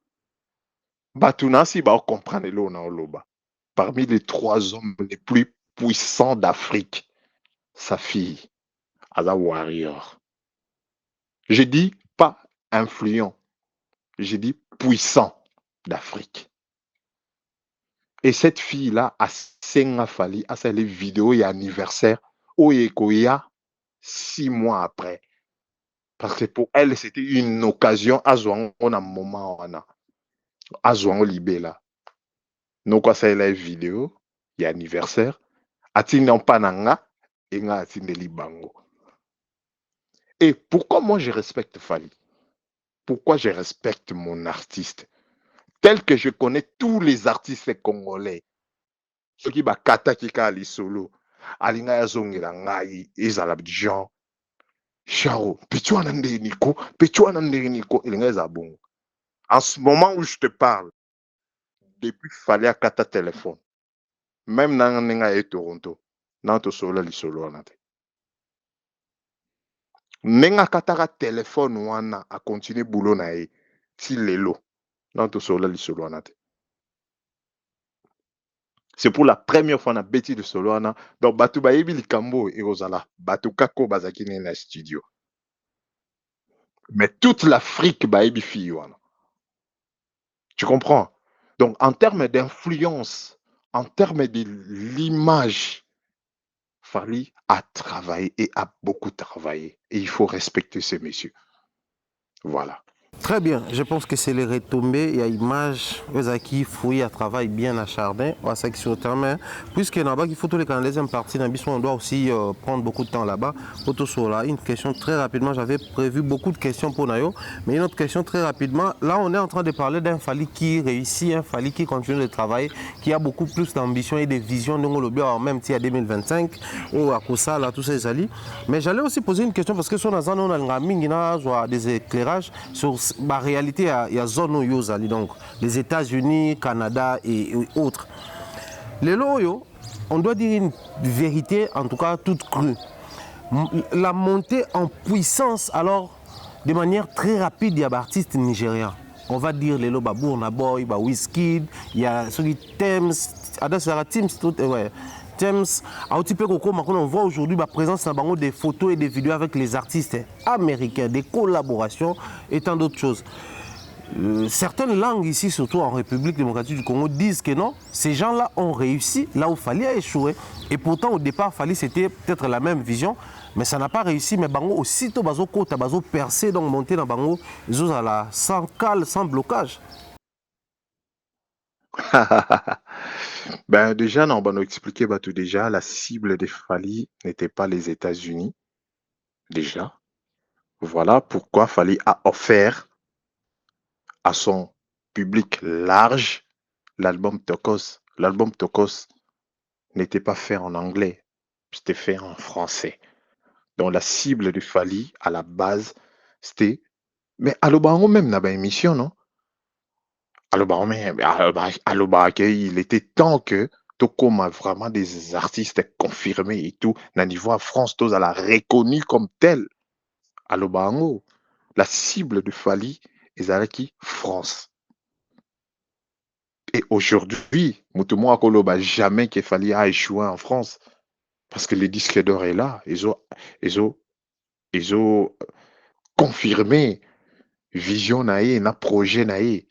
Batunasi va comprendre l'Oloba. Parmi les 3 hommes les plus puissants d'Afrique, sa fille, Ada Warrior. Je dis pas influent, je dis puissant d'Afrique. Et cette fille-là, a Senga Fali, a fait les vidéos et anniversaire, au Ekoya, 6 mois après. Parce que pour elle, c'était une occasion à jouer en un moment. Azouan libela noko asala vidéo ya anniversaire atindi mpananga et nga atindi libango. Et pourquoi moi je respecte Fali? Pourquoi je respecte mon artiste tel que je connais tous les artistes congolais? Ceux qui bakata kika ali solo alinga ya zongela ngai ezala Jean Charo pichwana nde niko elinga za bongo. En ce moment où je te parle, depuis fallait à kata téléphone. Même dans Nenga et Toronto, dans to solo li solo anate. Nenga katara téléphone wana a continuer boulot na e si lelo dans to solo li solo anate. C'est pour la première fois na beti de solo ana donc batu ba yebi likambo et ozala batu kako bazaki na studio. Mais toute l'Afrique ba yebi fi wana. Tu comprends? Donc, en termes d'influence, en termes de l'image, Fali a travaillé et a beaucoup travaillé. Et il faut respecter ces messieurs. Voilà. Très bien, je pense que c'est les retombées, il y a image, qui fouillent à travail bien acharné, à ça qui sur le terrain, puisque là-bas, il faut tous les canaux, deuxième partie, on doit aussi prendre beaucoup de temps là-bas. Pour sur là, une question très rapidement, j'avais prévu beaucoup de questions pour Nayo, mais une autre question très rapidement, là on est en train de parler d'un Fali qui réussit, un Fali qui continue de travailler, qui a beaucoup plus d'ambition et de vision, en même temps à 2025, ou à Kosa, là, tous ces alliés. Mais j'allais aussi poser une question, parce que sur la zone, on a des éclairages sur la réalité, il y a zone où donc les États-Unis, Canada et autres. Les loyaux, on doit dire une vérité, en tout cas toute crue. La montée en puissance, alors, de manière très rapide, il y a des artistes nigériens. On va dire les loba Burna Boy, Wizkid, il y a ceux qui Thames, ouais. James, on voit aujourd'hui la présence des photos et des vidéos avec les artistes américains, des collaborations et tant d'autres choses. Certaines langues ici, surtout en République démocratique du Congo, disent que non, ces gens-là ont réussi là où il fallait échouer. Et pourtant, au départ, Fali, c'était peut-être la même vision, mais ça n'a pas réussi. Mais Bango, aussitôt, Bazo Kota, Bazo percé, donc monter dans Bango, ils ont la sans cale, sans blocage. Ben, déjà, non, on va nous expliquer, bah, tout déjà, la cible des Fali n'était pas les États-Unis, déjà. Voilà pourquoi Fali a offert à son public large l'album Tokos. L'album Tokos n'était pas fait en anglais, c'était fait en français. Donc la cible de Fali, à la base, c'était... Mais Alobango même n'a pas émission, non? Alobango même, Alobango, il était temps que Toko a vraiment des artistes confirmés et tout. Na niveau à France, tous à la reconnu comme tel. Alobango, la cible de Fali, est France. Et aujourd'hui, Moutoumou Akoloba, jamais qu'il fallait a échoué en France. Parce que le disque d'or est là. Ils ont confirmé vision naïe, na projet naïe.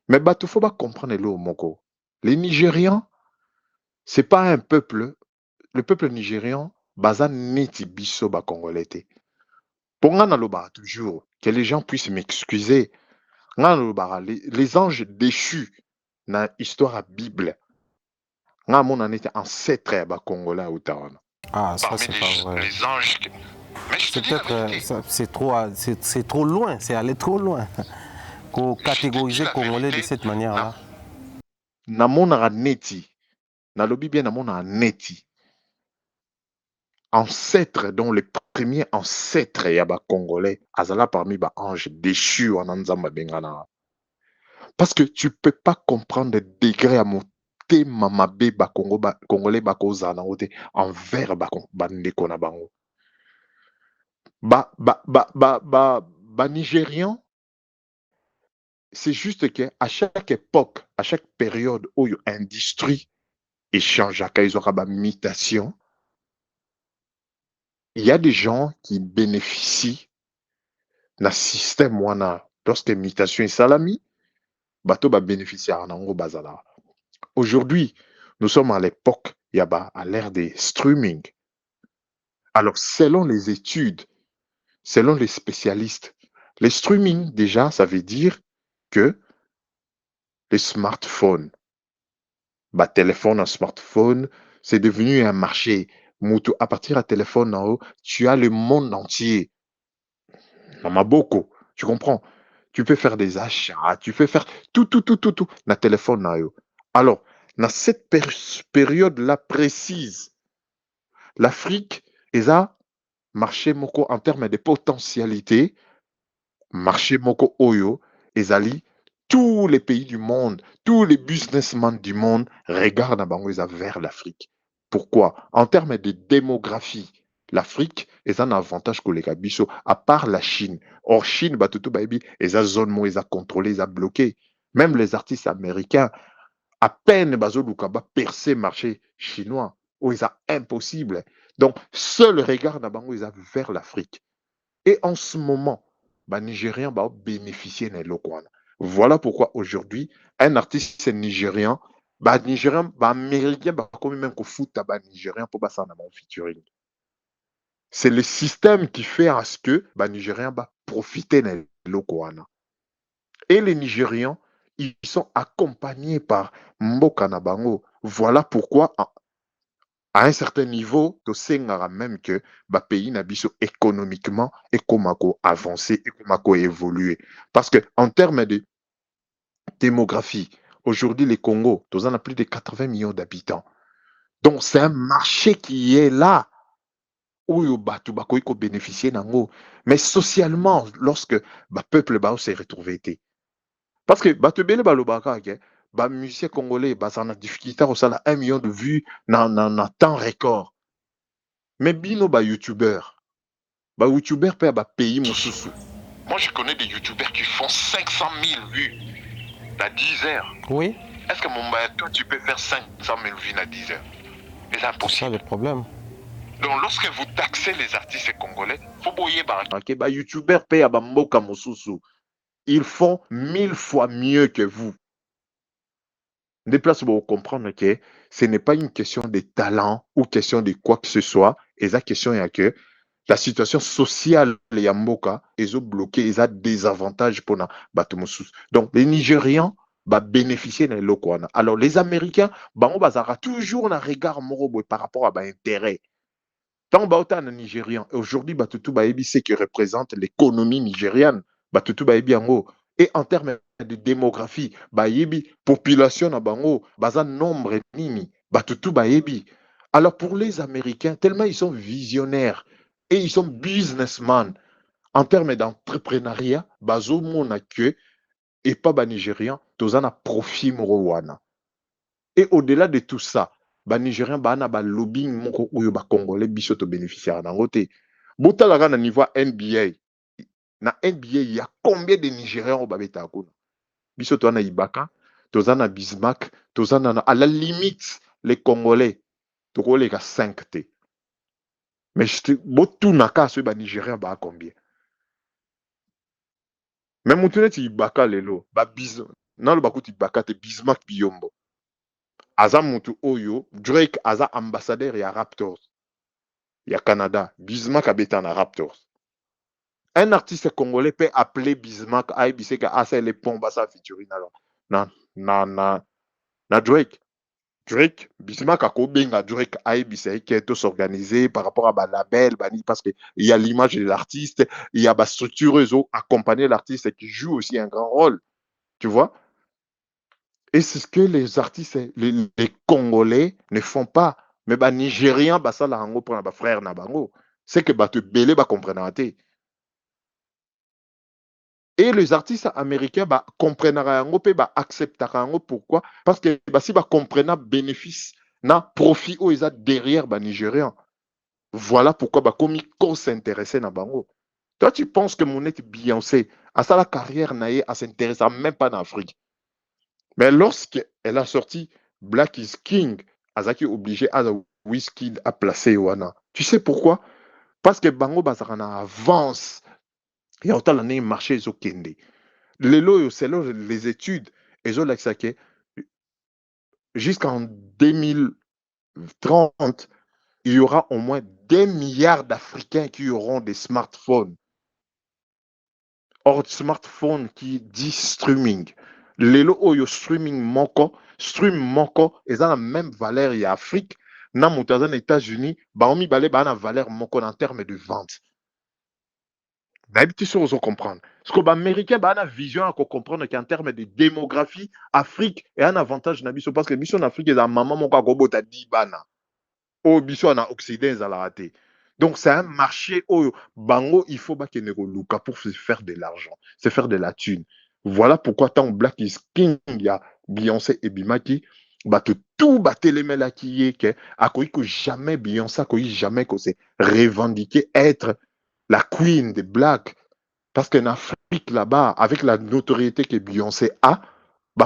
Mais bah, il faut pas comprendre le moko. Les Nigérians, c'est pas un peuple. Le peuple nigérian, baza neti biso ba congolais. Pour nga naloba toujours, que les gens puissent m'excuser. Nga naloba, les anges déchus, na histoire à Bible. Nga mon en était ancêtre ba congolais ou tawana. Ah, ça, Parmi c'est pas vrai. les anges. Mais je te C'est dis la peut-être, vérité. c'est trop loin, c'est aller trop loin. Qu'on catégoriser la Congolais de vérité, cette manière-là. Namonara neti. Nalobi bien namona neti. Ancêtre, dont les premiers ancêtres yaba congolais, azala parmi ba anges déchus en anzamba bengana. Parce que tu peux pas comprendre le degré à mon mamabe ba Congo ba congolais ba kozana ote envers ba ndeko na bango. Ba nigérian, c'est juste que à chaque époque, à chaque période où il y a industrie échange à ils aura mutation, il y a des gens qui bénéficient d'un système wana lorsque mutation est salami, bateau va bénéficier à nango bazala. Aujourd'hui, nous sommes à l'époque, il y a à l'ère des streaming. Alors, selon les études, selon les spécialistes, les streaming, déjà, ça veut dire que les smartphones, téléphone, un smartphone, c'est devenu un marché. Moutou, à partir d'un téléphone en haut, tu as le monde entier. Mamaboko, tu comprends? Tu peux faire des achats, tu peux faire tout, na téléphone en haut. Alors, dans cette période-là précise, l'Afrique est à marché moko en termes de potentialité, marché moko oyo, ezali tous les pays du monde, tous les businessmen du monde regardent vers l'Afrique. Pourquoi? En termes de démographie, l'Afrique est un avantage que les Kabiso, à part la Chine. Or, Chine, batutu baibi, et sa zone mo, ils a contrôlé, ils a bloqué. Même les artistes américains, à peine bazo lukaba percer marché chinois, où ils a impossible. Donc, seul regard na bango, ils a vers l'Afrique. Et en ce moment, les Nigériens vont bénéficier de l'Okwana. Voilà pourquoi aujourd'hui, un artiste nigérien, Nigérien, américain, comme même qu'on fout à Nigérien pour passer en amont featuring. C'est le système qui fait à ce que les Nigériens va profiter de l'Okwana. Et les Nigérians, ils sont accompagnés par Mboka Nabango. Voilà pourquoi, à un certain niveau, tu sais même que le pays n'a pas économiquement et comment avancé et comment évolué. Parce que en termes de démographie, aujourd'hui, les Congo, tu en as plus de 80 millions d'habitants. Donc, c'est un marché qui est là où tu vas bénéficier d'ango. Mais socialement, lorsque le peuple s'est retrouvé, parce que tu bele balobaka, musicien congolais, ça a difficulté à 1 million de vues dans temps record. Mais bino youtubeur peut payer mon sous. Moi, je connais des youtubeurs qui font 500 000 vues dans 10 heures. Oui. Est-ce que toi, tu peux faire 500 000 vues dans 10 heures? C'est impossible. C'est ça le problème. Donc, lorsque vous taxez les artistes congolais, faut boyer youtubeurs payent à Mboka Mosusu. Ils font 1000 fois mieux que vous. Des places pour comprendre que ce n'est pas une question de talent ou question de quoi que ce soit. Et la question est que la situation sociale ya mboka ils ont bloqué, ils ont des avantages pour na bato mosusu. Donc les Nigérians va bénéficier de l'eau. Alors les Américains bango bazara toujours un regard morobo par rapport à l'intérêt. Tant bauta na Nigérian aujourd'hui batutu ba ebi ce qui représente l'économie nigériane batutu ba ebi yango et en termes de démographie ba yebi population na bango baza nombre nini batutu ba ebi. Alors pour les Américains tellement ils sont visionnaires et ils sont businessmen en termes d'entrepreneuriat bazo mona que et pas ba Nigérian tozana profit moro wana. Et au-delà de tout ça, ba Nigériens ba na ba lobbying moko oyo ba Congolais biso to bénéficiaire na ngote. Botalaka na niveau NBA. Na NBA, il y a combien de Nigériens au babeta kuna? Biso to na Ibaka, tozana Bismarck, tozana à la limite les Congolais to les 5 T. Mais botu naka so ba Nigériens ba combien? Même mutune ti Ibaka lelo, ba bis na lo bakuti Ibaka te Bismarck Biyombo. Aza mutu oyo Drake aza ambassadeur ya Raptors ya Canada Bismarck abeta na Raptors. Un artiste congolais peut appeler Bismarck à que c'est les ponts basa featuring na Drake. Drake Bismarck a kobenga Drake a qui est s'organiser par rapport à ba label parce que il y a l'image de l'artiste, il y a ba structure accompagner l'artiste qui joue aussi un grand rôle. Tu vois? Et c'est ce que les artistes, les Congolais ne font pas. Mais les Nigériens, ça la hango pour les frères Nabango. C'est que te belé comprennent. Et les artistes américains comprennent hango pe acceptent hango. Pourquoi? Parce que si comprennent bénéfice, na profit ou ils ont derrière les Nigériens. Voilà pourquoi comme ils s'intéressent à bango. Toi tu penses que Monette Beyoncé a sa la carrière naïe à s'intéresser même pas en Afrique. Mais lorsqu'elle a sorti Black is King, Azaki obligé à Wizkid à placer Wana. Tu sais pourquoi? Parce que Bango Bazarana avance. Il y a autant d'années marché au Kende. Selon les études, ils ont que jusqu'en 2030, il y aura au moins 2 milliards d'Africains qui auront des smartphones. Or, smartphone qui dit streaming. Lelo oyo stream moko, ils ont la même valeur en Afrique. Na moutazan États-Unis, baomi balé ba na valeur moko en termes de vente. D'habitude, on comprendre. Ce que les Américains ont une vision à comprendre qu'en termes de démographie, Afrique est un avantage parce que mission en Afrique est un maman mon kagobota dibana. Au biso en Occident, ils ont raté. Donc, c'est un marché où Bango, il faut que Luka pour se faire de l'argent, se faire de la thune. Voilà pourquoi tant Black is King, il y a Beyoncé et Bimaki, tout battre les mêmes qui est que à quoi que jamais Beyoncé, jamais que c'est revendiqué être la queen des Blacks. Parce qu'en Afrique là-bas, avec la notoriété que Beyoncé a,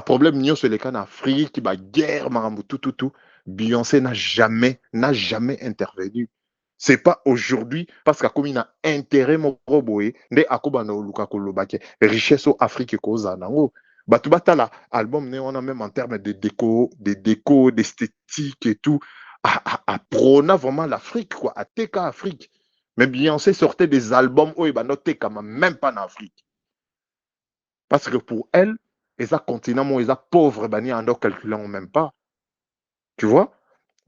problème n'y sur les cas en Afrique, guerre, tout. Beyoncé n'a jamais intervenu. C'est pas aujourd'hui parce qu'à comme il a intérêt mon roboé ne akoba na luka kolobake richesse au Afrique koza nango batu batala album ne on a même en termes de déco d'esthétique et tout à prôner vraiment l'Afrique quoi à teka Afrique mais Beyoncé sortait des albums où il va noter comme même pas en Afrique parce que pour elle les continents ils sont pauvres bani en calculant même pas tu vois.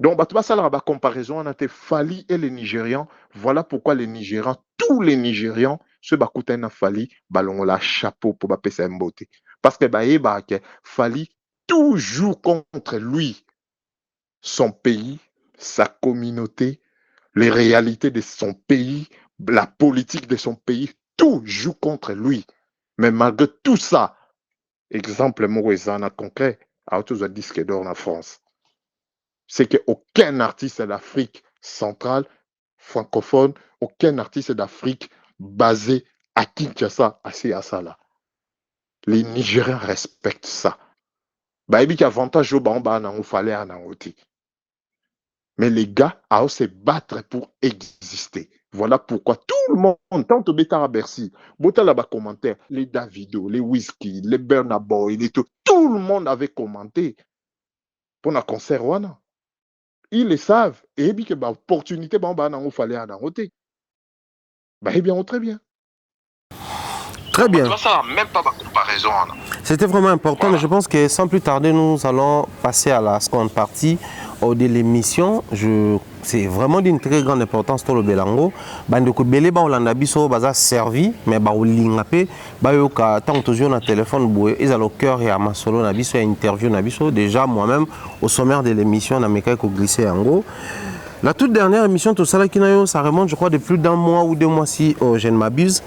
Donc, ça la comparaison entre Fali et les Nigérians. Voilà pourquoi les Nigérians, tous les Nigérians, ce bakouta Fali, balon la chapeau pour ba pesa mbote. Parce que Fali toujours contre lui, son pays, sa communauté, les réalités de son pays, la politique de son pays, tout joue contre lui. Mais malgré tout ça, exemple Mouezana concret, à autour de disque d'or en France. C'est qu'aucun artiste d'Afrique centrale, francophone, aucun artiste d'Afrique basé à Kinshasa, assis à ça là. Les Nigériens respectent ça. Il y a avantage au bamba na fallait en oti. Mais les gars à se battre pour exister. Voilà pourquoi tout le monde, tant au bêta à Bercy, bota là-bas commentaire, les Davido, les Whisky, les Burna Boy, tout le monde avait commenté. pour un concert wana. Ils le savent. Et puis que opportunité il fallait en côté. Eh bien, très bien. Très bien. Ça même pas de comparaison. C'était vraiment important, mais je pense que sans plus tarder, nous allons passer à la seconde partie de l'émission. C'est vraiment d'une très grande importance pour le Belango. Bandeko Belé ba Olanda biso baza servi, mais ba olingapé ba yoka tant toujours na téléphone boué, ils ont le cœur et à ma solo na biso interview na biso déjà moi-même au sommaire de l'émission na meka ko glisser en gros. La toute dernière émission tout ça qui ça remonte je crois de plus d'un mois ou 2 mois si je ne m'abuse.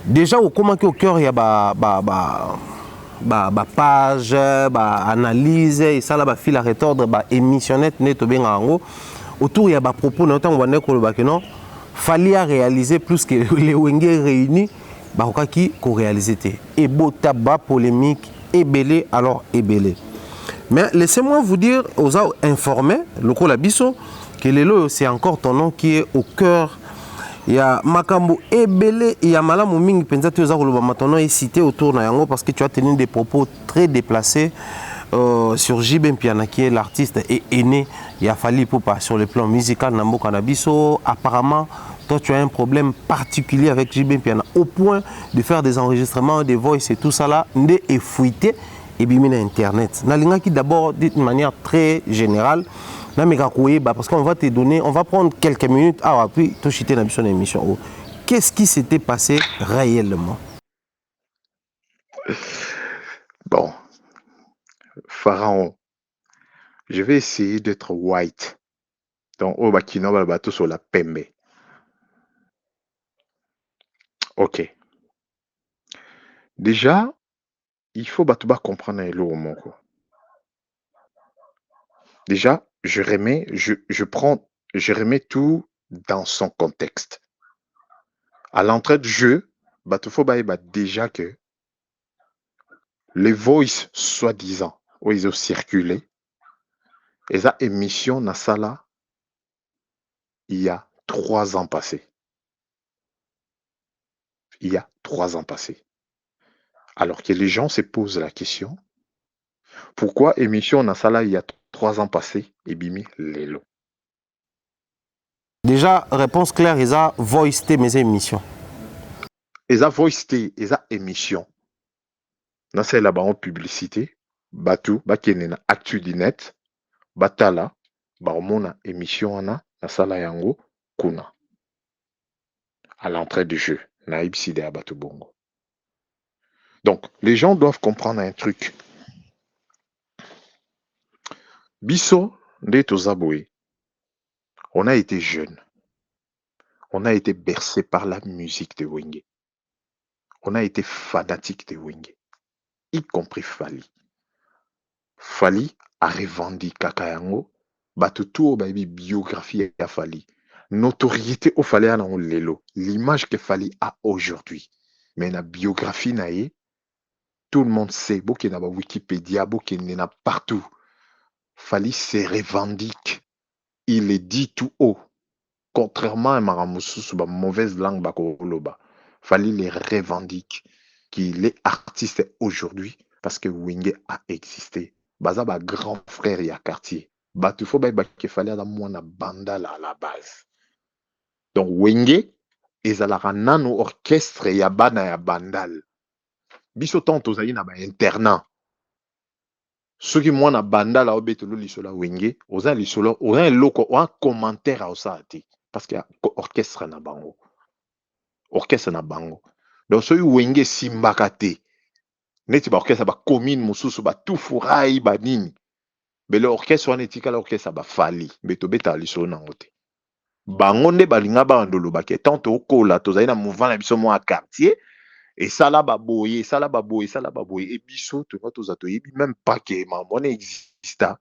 Déjà au comment au cœur il y a page, analyse, et ça là, fil à retordre, émissionnette, net, autour il y a propos, notamment on va que non, fallait réaliser plus que les Wenge réunis, qui qu'on réalisait. Et beau tabac polémique, ébélé, alors ébélé. Mais laissez-moi vous dire, aux informés, le Colabiso, que Lelo, c'est encore ton nom qui est au cœur. Il y a Makambo Ebele, il y a Malamu Ming Penzati Ozarolo Bamatono est cité autour de Yango parce que tu as tenu des propos très déplacés sur JB Mpiana qui est l'artiste et aîné. Il a fallu pour pas sur le plan musical Nambo Kanabiso. Apparemment, toi tu as un problème particulier avec JB Mpiana au point de faire des enregistrements, des voices et tout ça là, est fouillé et bimina internet. Nalinga qui d'abord dit d'une manière très générale. Parce qu'on va te donner, on va prendre quelques minutes, puis tu chiter dans une émission. Qu'est-ce qui s'était passé réellement? Bon, Pharaon, je vais essayer d'être white. Donc, au Bakino, va bateau sur la pembe. Ok. Déjà, il faut batouba comprendre l'eau mon coup. Déjà, je remets tout dans son contexte. À l'entrée de jeu, faut déjà que les voices soi-disant où ils ont circulé, et ça émission na sala il y a 3 ans passés. Il y a 3 ans passés. Alors que les gens se posent la question, pourquoi émission na sala il y a 3 ans passés et bimi lelo? Déjà, réponse claire, ils ont voice mes émissions. Ils ont voice ils ont émission. Na c'est là-bas en publicité, batou, bakenena actu du net, batala, baomona émission na sala yango kuna. À l'entrée du jeu, naïb side à batou bongo. Donc, les gens doivent comprendre un truc. Bisso, ndeto zaboué, on a été jeunes. On a été bercé par la musique de Wenge. On a été fanatique de Wenge, y compris Fali. Fali a revendiqué Kakayango, batutu baby biographie à Fali. Notoriété au Fali à lelo. L'image que Fali a aujourd'hui. Mais la biographie naïe, tout le monde sait, beaucoup na Wikipédia, beaucoup na partout. Fali se revendique. Il est dit tout haut. Contrairement à Maramoussou, mauvaise langue bakoloba. Fali les revendique qu'il est artiste aujourd'hui parce que Wenge a existé. Baza ba grand frère ya quartier. Batufo ba ke fali à mwana bandala à la base. Donc Wenge ezalaka nano orchestre ya bana ya bandal. Biso tanto zali na ba internat. Soki mwana bandala obetelo lisola Wenge, oza lisolo, oza eloko, un commentaire à osati. Parce qu'il y a orchestre na bango. Orchestre na bango. Donc, ce Wenge simbakate. Neti ba orchestre ba commune mususu ba tout furayi ba nini. Mais l'orchestre on etika l'orchestre ba Fali. Beto beta lisolo nango te. Bango nde balinga ba ndolo ba ke tanto okola tozali na mouvement na biso mo a quartier et ça là ba boye, ça là ba boye, ça là ba boye et biso to toza to yebi même pas que mamone exista.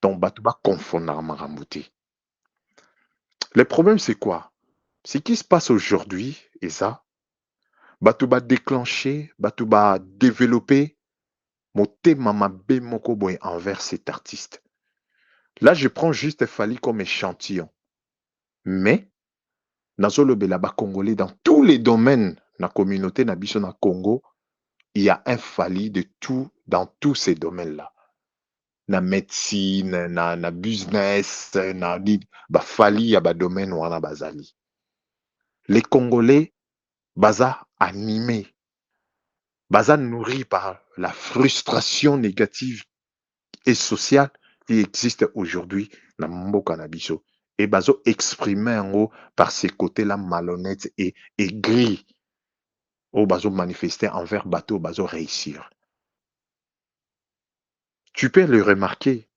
Donc batu ba confondre maramouté. Le problème, c'est quoi? Ce qui se passe aujourd'hui, et ça, batou ba déclencher, batou ba développer mon thème moko boy envers cet artiste. Là, je prends juste Fali comme échantillon. Mais, nazolo belaba congolais dans tous les domaines, la communauté na biso na Congo, il y a un Fali de tout, dans tous ces domaines-là. na médecine, na business, na nini, bafali ya domaine wana bazali. Les Congolais baza animés, baza nourris par la frustration négative et sociale qui existe aujourd'hui dans mboka na biso. Et bazo exprimer en haut par ces côtés-là malhonnêtes et aigris. Au bazo manifester envers bateau, bazo réussir. Tu peux le remarquer,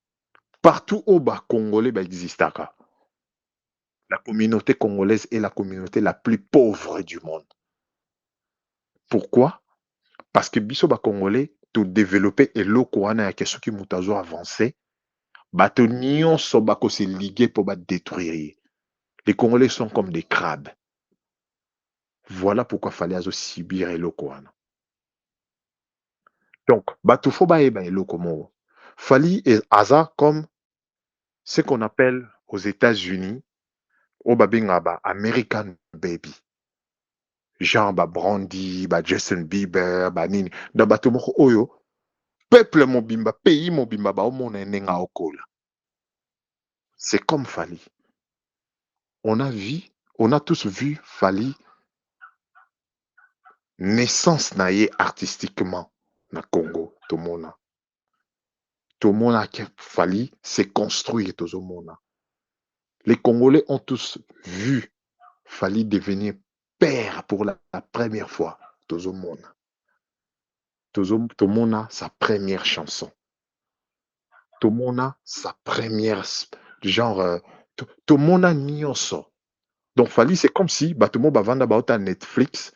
partout où bas Congolais existaka. La communauté congolaise est la communauté la plus pauvre du monde. Pourquoi? Parce que biso ba Congolais, tout développer et l'oko wana ya keso ki mutazo avancé, bato nyonso bako se liguer pour ba détruire. Les Congolais sont comme des crabes. Voilà pourquoi fallait azo subir eloko wana. Donc, bato fo ba eba eloko mo. Fali et aza comme ce qu'on appelle aux États-Unis, au babinga ba American baby. Genre ba Brandy, ba Justin Bieber, ba nini. Da bato moko oyo, peuple mobimba, pays mobimba ba omona nenga okola. C'est comme Fali. On a tous vu Fali naissance naïe artistiquement na Congo, Tomona. Tomona qui Fali s'est construit Tozomona. Les Congolais ont tous vu Fali devenir père pour la première fois Tozomona. Tomona sa première chanson. Tomona sa première genre Tomona nyonso. Donc Fali c'est comme si batomo bavanda baota Netflix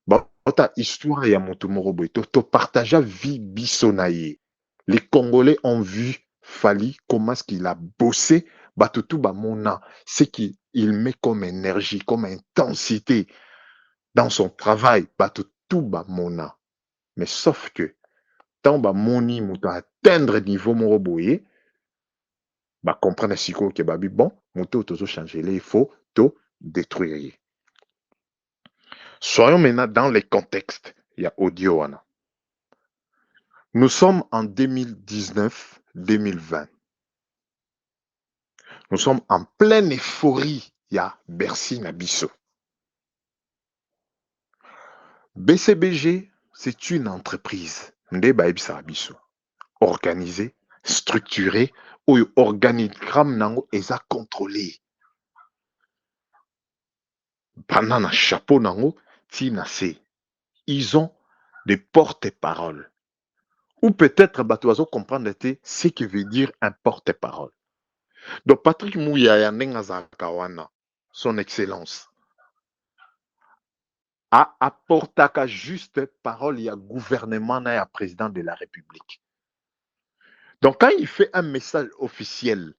baota histoire ya motomoro boy to partager vie bisonaye. Les Congolais ont vu Fali comment est-ce qu'il a bossé batutu bamona ce qu'il met comme énergie comme intensité dans son travail batutu bamona. Mais sauf que tant bamoni muto atteindre niveau moro boye ba comprendre siko que babi bon muto tozo changer il faut to détruire. Soyons maintenant dans les contextes. Il y a audio. Wana. Nous sommes en 2019-2020. Nous sommes en pleine euphorie. Il y a Bercy Nabiso. BCBG, c'est une entreprise. Organisée, structurée, où l'organigramme nango est contrôlé. Pendant un chapeau nango, ils ont des porte-paroles. Ou peut-être Batoazo comprendre ce que veut dire un porte-parole. Donc Patrick Mouyaya Nengazakawana, son excellence, a apporté qu'à juste parole, il y a gouvernement et il y a président de la République. Donc quand il fait un message officiel,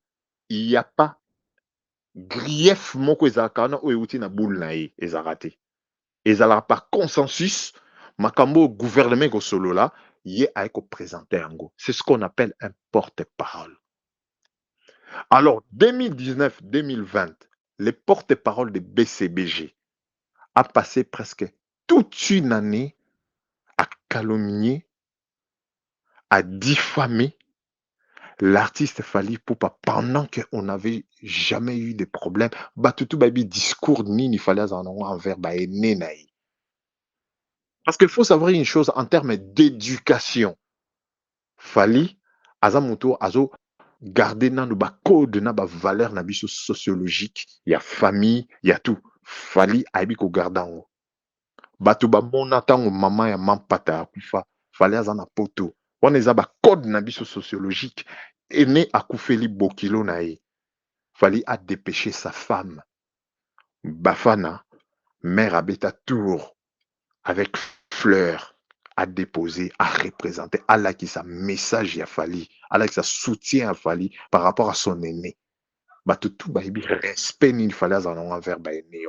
il n'y a pas grief moko ezakana ou euti na boule na e ezarate. Ezala par consensus, makambo gouvernement go solo là, yé aiko présenter ango. C'est ce qu'on appelle un porte-parole. Alors 2019-2020, les porte-parole de BCBG a passé presque toute une année à calomnier, à diffamer l'artiste Fally Ipupa pendant qu'on n'avait jamais eu de problème. Batutu baby discours ni fallait envers Nenaï. Parce qu'il faut savoir une chose en termes d'éducation. Fally Azamuto Azo garder nan ba code na ba valeur na biso sociologique, il y a famille, il y a tout. Fally aibi ko gardango. Batu ba mona tango mama ya mampata akufa, Fally azana poto. On est ba code na biso sociologique et né à Koufeli Bokilo nae. Fally a dépêché sa femme. Bafana, mère à Beta Tour, avec fleurs, à déposer, à représenter, à la qui sa message à Fally, à la qui sa soutien à Fally par rapport à son aîné. Tout baby respect il fallait en envers aîné.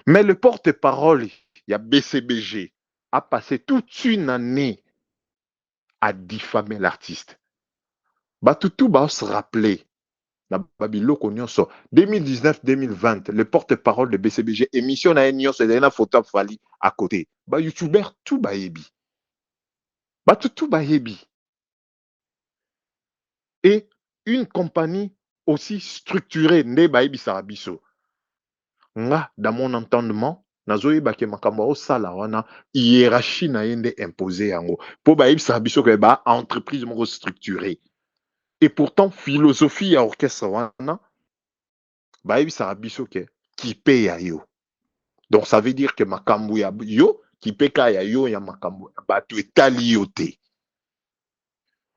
Mais le porte-parole, il y a BCBG, a passé toute une année à diffamer l'artiste. Tout va se rappeler. 2019-2020, le porte-parole de BCBG, émission à Enyo, c'est une photo Fally à côté. YouTuber, tout baébi. Tout baébi. et une compagnie aussi structurée nde bayebisaka biso. Nga dans mon entendement nazoyeba ke makambo osala wana hiérarchie na ye nde imposé yango mpo bayebisaka biso ke ba entreprise moko structurée. Et pourtant philosophie ya orchestre wana bayebisaka biso ke kipe ya yo. Donc ça veut dire que makambo ya yo kipe ka ya yo ya makambo ya bato etali yo te.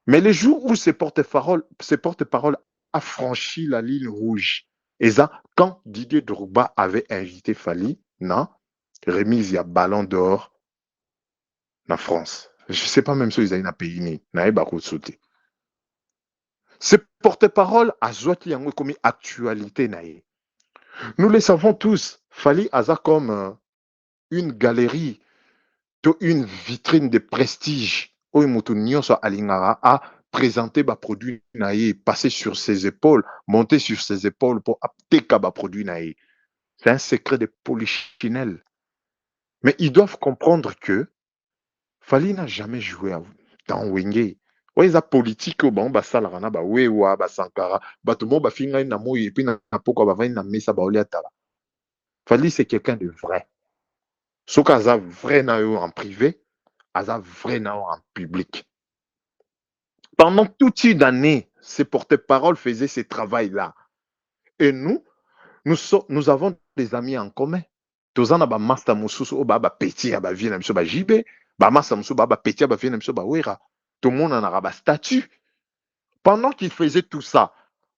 Mais le jour où ce porte-parole a franchi la ligne rouge, et ça, quand Didier Drogba avait invité Fali, na remise ya ballon d'or na France. Je sais pas même si ils avaient un pays ni, na bako sauté. Ce porte-parole a zwaki yango comme actualité na ye. Nous le savons tous, Fali aza comme une galerie, une vitrine de prestige. Oyo moto nyonso alingara a présenter ba produit na ye, passer sur ses épaules, monter sur ses épaules pour apteka ba produit na ye. C'est un secret de polichinelle. Mais ils doivent comprendre que Fali n'a jamais joué dans Wenge. Ouais, ils politique au bon basalarana ba wewa ba sankara ba tout le monde ba finga na moyi et puis na poko ba va na mesa ba oliatala. Fali c'est quelqu'un de vrai. Sauf qu'Aza vrai na yo en privé, Aza vrai na yo en public. Pendant toute une année, ces porte-parole faisaient ce travail-là. Et nous avons des amis en commun. Tozana ba master mususu ba petit ba vie na biso ba jibe, ba master mususu ba petit ba vie na biso ba wera. Tout le monde en a ba statut. Pendant qu'ils faisaient tout ça,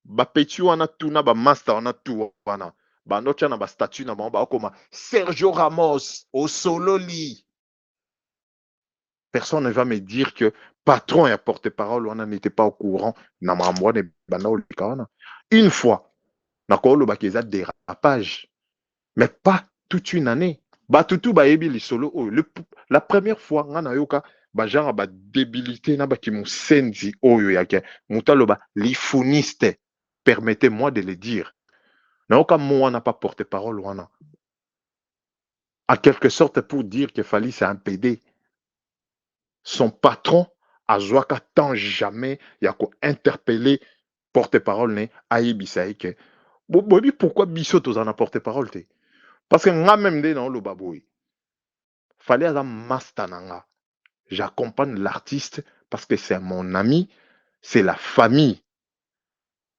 ba petit wana tuna ba master wana tout wana. Ba nocha na ba statut na ba comme Sergio Ramos au Sololi. Personne ne va me dire que patron et porte-parole on n'était pas au courant. Une fois, il dérapage, mais pas toute une année. La première fois, genre débilité l'iphoniste, permettez-moi de le dire. Moi n'a pas porte-parole wana. En quelque sorte pour dire que Fali c'est un PD. Son patron azwaka tant jamais y a ko interpeller porte-parole ne ayebisa ke bobi pourquoi biso tozana porte-parole te parce que nga même de dans le baboui fallait aza master nanga. J'accompagne l'artiste parce que c'est mon ami, c'est la famille.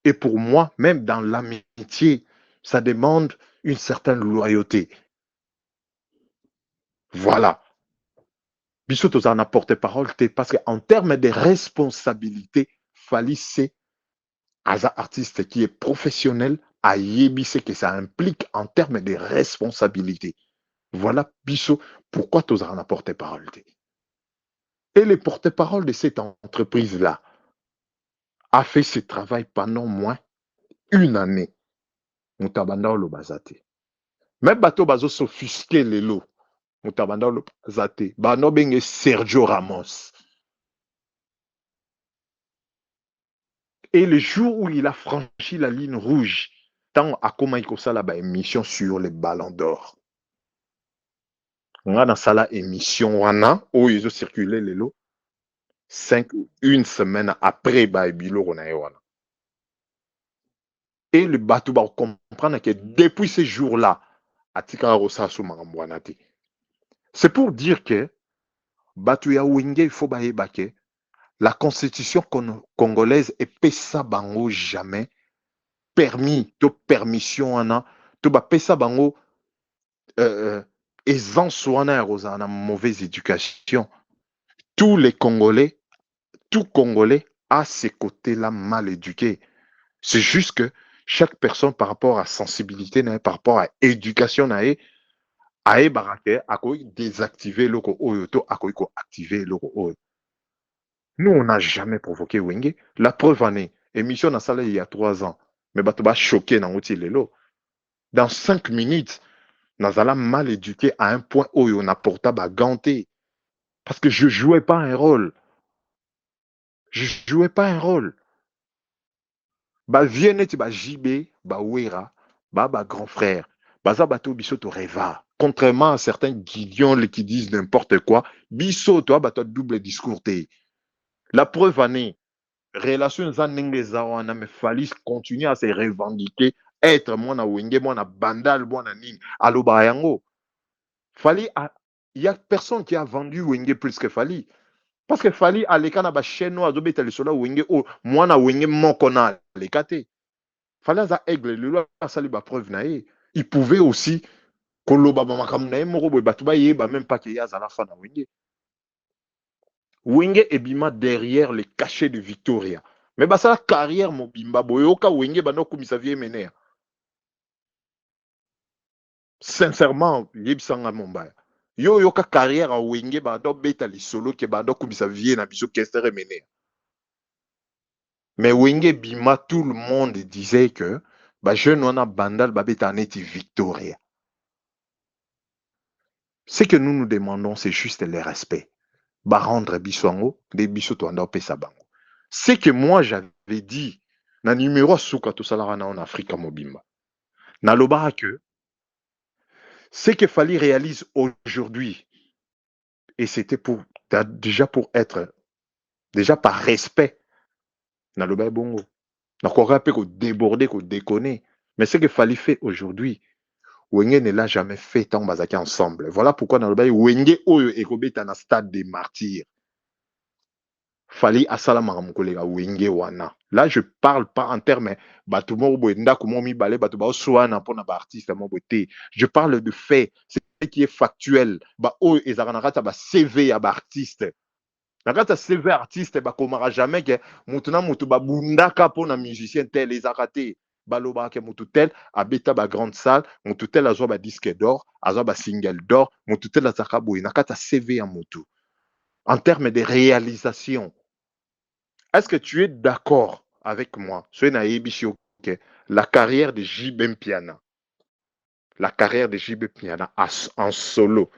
Et pour moi, même dans l'amitié, ça demande une certaine loyauté. Voilà. Biso tozana porte-parole te parce qu'en termes de responsabilité, Fali c'est un artiste qui est professionnel, à yebise que ça implique en termes de responsabilité. Voilà biso pourquoi tozana porte-parole te. Et le porte-parole de cette entreprise-là a fait ce travail pendant moins une année. Mutabanda lo bazate. Même bateau bazo s'offusquer les lots. Mutabanda lo bazate. Bano benge Sergio Ramos. Et le jour où il a franchi la ligne rouge, tant à comment il a la émission sur les ballons d'or. On a dans ça émission wana où ils ont circulé les lots. Une semaine après Bilo wana. Et le bateau va comprendre que depuis ces jours-là, c'est pour dire que bateau ya wenge il faut que la constitution congolaise est pesa bango jamais permis to permission wana to ba pesa bango aisance wana ya mauvaise éducation. Tout Congolais a ces côtés-là mal éduqués. C'est juste que chaque personne par rapport à sensibilité, par rapport à éducation, a barake a désactiver le oyoto, a activer le oyo. Nous, on n'a jamais provoqué Wenge. La preuve en est, émission dans salle il y a 3 ans, mais bah tu vas choquer dans lelo. Dans 5 minutes, nous allons mal éduqué à un point où on a portable à ganter. Parce que je jouais pas un rôle. Je jouais pas un rôle. Bah vienne tu bah JB, bah Wera, bah grand frère, bah ça bateau bisoto reva. Contrairement à certains guignons qui disent n'importe quoi, bisoto bah toi double discours. La preuve en est, relation za ndenge za wana mais fallait continuer à se revendiquer être mwana wenge mwana bandal mwana nini aloba yango fallait il y a personne qui a vendu wenge plus que Fally parce que Fally aleka na ba chaîne azobeta lisolo wenge o mwana wenge moko na aleka te Fally za aigle lelo asali ba preuve na ye il pouvait aussi koloba ba makambo na ye moko boye bato bayeba même pas que ya zala fa na wenge Wenge ebima derrière les cachets de Victoria. Mais bah ça la carrière mobimba boyoka Wenge bano kumisa vie mener. Sincèrement, yebisanga mombaya. Yo yoka carrière à Wenge bado beta li solo ke bado kumisa vie na biso kestere mener. Mais Wenge bima tout le monde disait que bah jeune on a bandal ba beta neti Victoria. Ce que nous nous demandons c'est juste le respect. Ba rendre biswango de biso to anda pesa bango. C'est que moi j'avais dit na numéro suka to salara na en Afrique mobimba. Na loba que ce que Fally réalise aujourd'hui et c'était pour déjà pour être déjà par respect na loba bongo. Na ko rappeler ko déborder ko déconner mais ce que Fally fait aujourd'hui Wenge ne l'a jamais fait tant bazaki ensemble. Voilà pourquoi na loba Wenge oyo ekobeta na stade des martyrs. Fally asala makambo kolega wenge wana. Là je parle pas en termes bato mo boye ndako mo mibale bato ba soana pona ba artiste mo bote. Je parle de fait, c'est ce qui est factuel. Ba o ezaka na kata ba CV ya ba artiste. Na kata CV artiste ba komara jamais que mutu na mutu ba bundaka pona musicien tel ezaka te. Baloba ke mutu tel abeta ba grande salle, mutu tel azwa ba disque d'or, azwa ba single d'or, mutu tel azaka boye na kata CV ya mutu. En termes de réalisation, est-ce que tu es d'accord avec moi? La carrière de JB Piana, la carrière de JB Piana en solo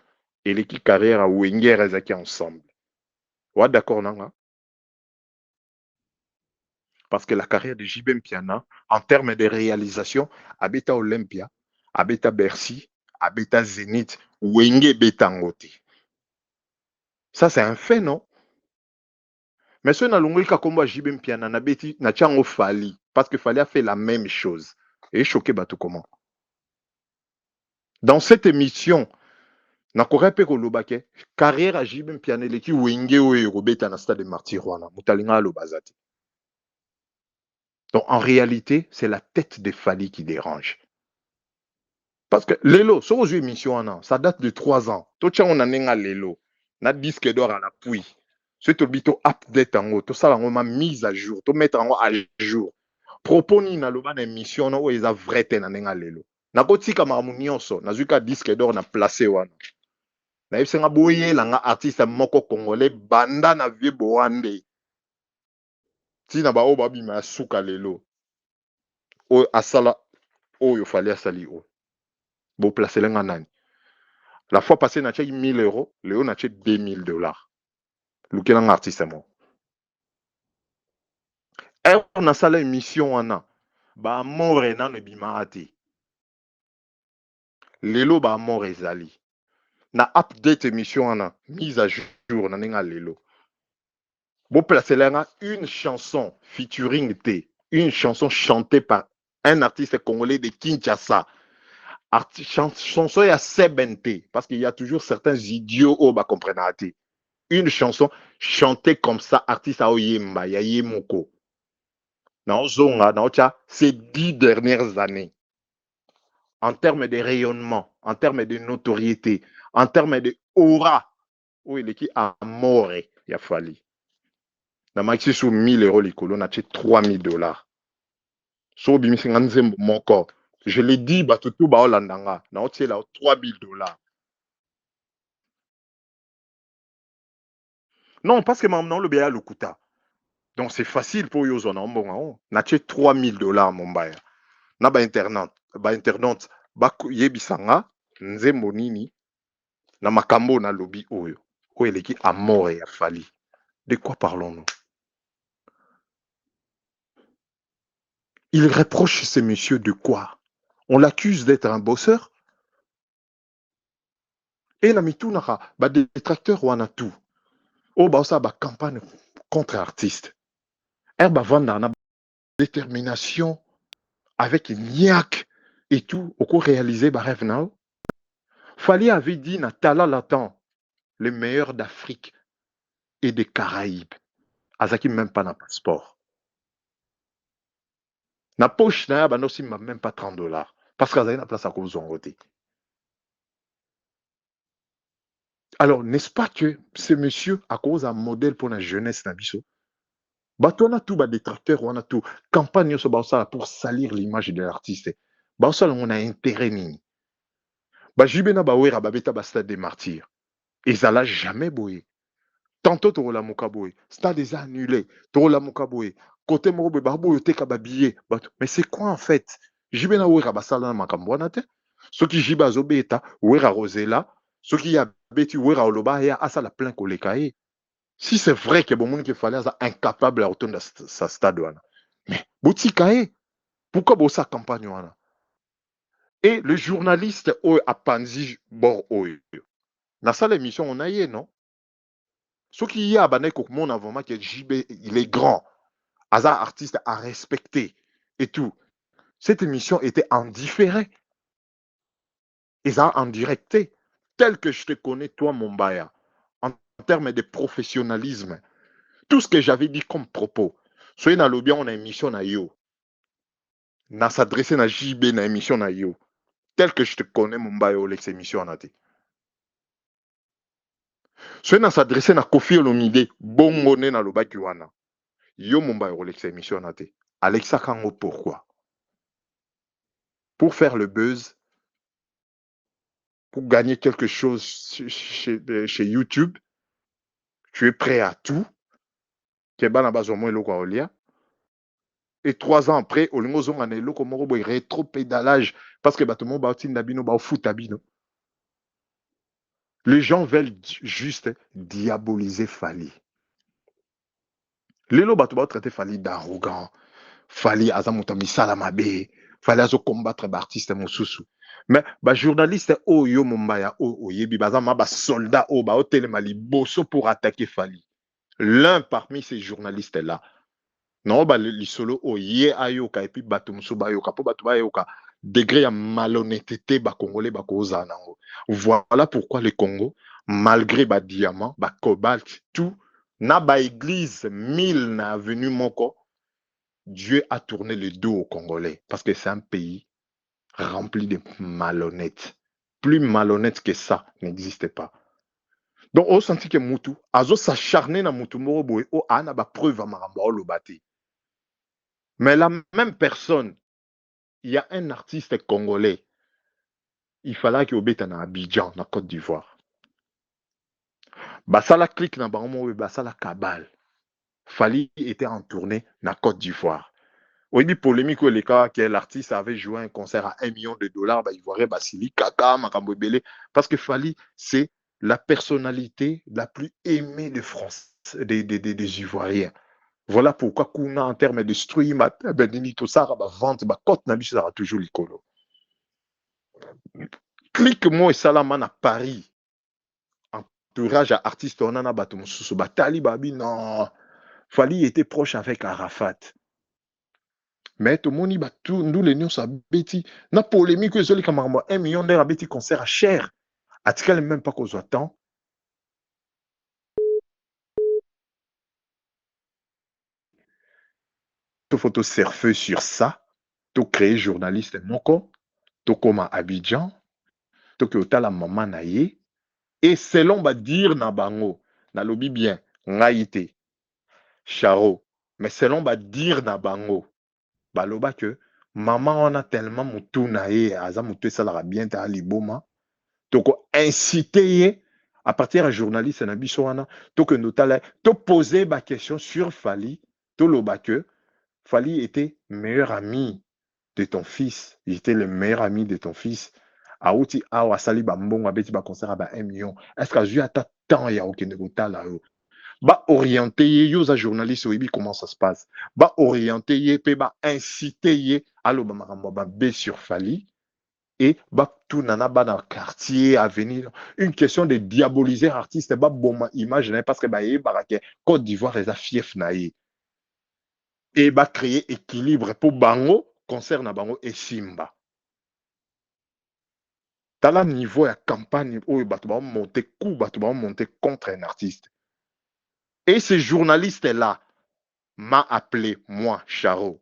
et l'équipe carrière à Wenger Ezaki ensemble. Ouais, d'accord, non? Parce que la carrière de JB Piana, en termes de réalisation, Abeta Olympia, Abeta Bercy, Abeta Zénith, Wenger Betangote. Ça, c'est un fait, non? Mais ce n'a pas combat JB Piana na beti na chango Fally parce que Fally a fait la même chose et choqué batou comment. Dans cette émission na korepe ko lobake carrière à JB Piana leki wenge oyo robeta na stade de martyr wana mutalinga lo bazati. Donc en réalité, c'est la tête de Fally qui dérange. Parce que Lelo, sur une émission ça date de 3 ans. Tout ça on a nenga Lelo, na disque d'or à l'appui. Ce tobito update en haut, tout ça on m'a mise à jour, tout mettre en haut à jour. Proponi na loba na émission no o eza vrai te na nenga lelo. Na kotika maramu nyonso, na zuka disque d'or na placé wana. Na yebsenga boye la nga artiste moko congolais banda na vie boande. Tina ba o babi ma suka lelo. O asala o yo fallait asali o. Bo placer lenga nani. La fois passée na tcheki 1000 euros, Léo na tcheki $2000. Lukela nga artiste mo. Et on a ça l'émission wana. Ba more na ne bima ate. Lelo ba more ezali. Na update émission wana, mise à jour na nenga lelo. Bo placer là une chanson featuring T, une chanson chantée par un artiste congolais de Kinshasa. Chanson ya CBNT parce qu'il y a toujours certains idiots au ba comprendre. Une chanson chantée comme ça artiste a oyemba ya yemoko. Na ozonga na ocha ces 10 dernières années. En termes de rayonnement, en termes de notoriété, en termes de aura, où il est qui a mort, il a fallu. Na maxi sur 1000 euros, les colons, on a acheté $3000. So, mon corps. Je l'ai dit, bah, tout, bah, Holandanga. Na acheté là, $3000. Non, parce que maintenant, le BA le coûta. Donc, c'est facile pour eux, on a bon, on a acheté $3000, mon bail. Na ba internet, ba yebisanga, nze monini, na makambo na lobby oyo. Où il est qui a mort et a fallu. De quoi parlons-nous? Il reproche ces messieurs de quoi? On l'accuse d'être un bosseur? Et la mitunaka, bah des détracteurs ou en a tout. Oh, bah ça, bah campagne contre artiste. Herbe vendre na détermination avec niaque et tout au cours réalisé ba rêve nao. Fali avait dit na tala latent le meilleur d'Afrique et des Caraïbes. Azaki même pas na passeport. Na poche na ba aussi même pas $30 parce qu'azaki na place à cause zongote. Alors, n'est-ce pas que ce monsieur, à cause d'un modèle pour la jeunesse, Nabiso, on a tout, détracteur, on a tout, campagne pour salir l'image de l'artiste. On a intérêt. Jibena Bawera, Babeta, Stade des Martyrs. Et ça l'a jamais boyé. Tantôt, tu la Mokaboy. Stade des annulé. Tu la Mokaboy. Côté Morobe, Barbo, te kababillé. Mais c'est quoi en fait? Jibena Wera, Basala, Makambouanate. Ce qui Jiba Zobeta, Wera Rosela. Ce qui a bêti Wera Oloba, et à ça la plein kolekaye. Si c'est vrai que bon monde qu'il fallait être incapable de retourner dans sa stade, mais Boutikaye, pourquoi bossa campagne wana? Et le journaliste a Panzi bord dans sa émission on a yé non? Ce qui y a bané que mon avant que JB il est grand, Asa artiste à respecter et tout. Cette émission était en différé. Et ça en directé, tel que je te connais toi Mombaya, en termes de professionnalisme. Tout ce que j'avais dit comme propos, soyez dans le bien, on a une émission à yo. Na s'adresser à JB na émission à yo. Tel que je te connais, mon bayo, l'ex émission à té. Soyez dans s'adresser à Kofi Olomide, bongoné na loba kiwana. Yo mon bayo, l'ex émission à té. Alexa Kango, pourquoi? Pour faire le buzz, pour gagner quelque chose chez YouTube, tu es prêt à tout. Et 3 ans après, au rétro-pédalage parce que les gens veulent juste diaboliser Fali. Les gens vont traiter Fali d'arrogant. Fali azamutami salamabe. Fali azo combattre l'artiste Moussoussou. Mais les journalistes yo Mumbaya yebi bazama ba soldat ba hôtel Mali bosso pour attaquer Fali. L'un parmi ces journalistes là. Non, l'isolo ye ayoka et puis batumso bayoka po batu bayoka degré ya malhonnêteté ba congolais ba koza nango. Voilà pourquoi le Congo, malgré ba diamant, ba cobalt, tout na ba église 1000 na avenue Moko, Dieu a tourné le dos aux Congolais parce que c'est un pays rempli de malhonnêtes. Plus malhonnête que ça n'existe pas. Donc, on senti que Moutou, azo s'acharner na Moutou Moroboé, o ana ba preuve à maramba o lobate. Mais la même personne, il y a un artiste congolais, il fallait qu'il obéisse à Abidjan, na Côte d'Ivoire. Basala clique na bango, basala kabal. Fali était en tournée na Côte d'Ivoire. Oui, il polémique les cas que l'artiste avait joué un concert à $1 million, ivoirien Basili, Kaka, Makambo Belé, parce que Fali, c'est la personnalité la plus aimée de France, des Ivoiriens. Voilà pourquoi Kuna en termes de stream, tout ça, vente, côte Nabi sera toujours l'icolo. Clique-moi et Salaman à Paris. Entourage à artiste, on en a battu sous Batali Babi, non. Fali était proche avec Arafat. Mais tout le monde, nous les nous sommes bêtis. Na polémique, les gens qui ont $1 million à bêtis concert à cher. A-t-il même pas qu'on attend? Tout photo surfer sur ça. Tout créer journaliste Moko. Tout comme à Abidjan. Tout que au la maman naïe. Et selon va dire na bango. Na lobby bien. Ngaïté. Charo. Mais selon va dire na bango. Baloba que maman on a tellement moutou naïe. Aza moutou ça la bien ta liboma. Donc, inciter à partir d'un journaliste, donc nous to poser ma question sur Fali, to loba que Fali était meilleur ami de ton fils, il était le meilleur ami de ton fils. Aouti awa sali bambong abeti ba concert ba 1 million. Est-ce que j'ai atteint tant ya aucun gota là ba orienter yo za journaliste oyebi comment ça se passe. Ba orienter ye pe ba inciter ye à loba makambo ba B sur Fali. Et tout nana ba dans le quartier à venir une question de diaboliser artiste ba bon image parce que ba Côte d'Ivoire les a fief naïe et ba créer équilibre pour bango concert na bango et simba. Tala niveau ya campagne où bato ba monter coup bato ba monter contre un artiste. Et ce journaliste là m'a appelé moi Charo.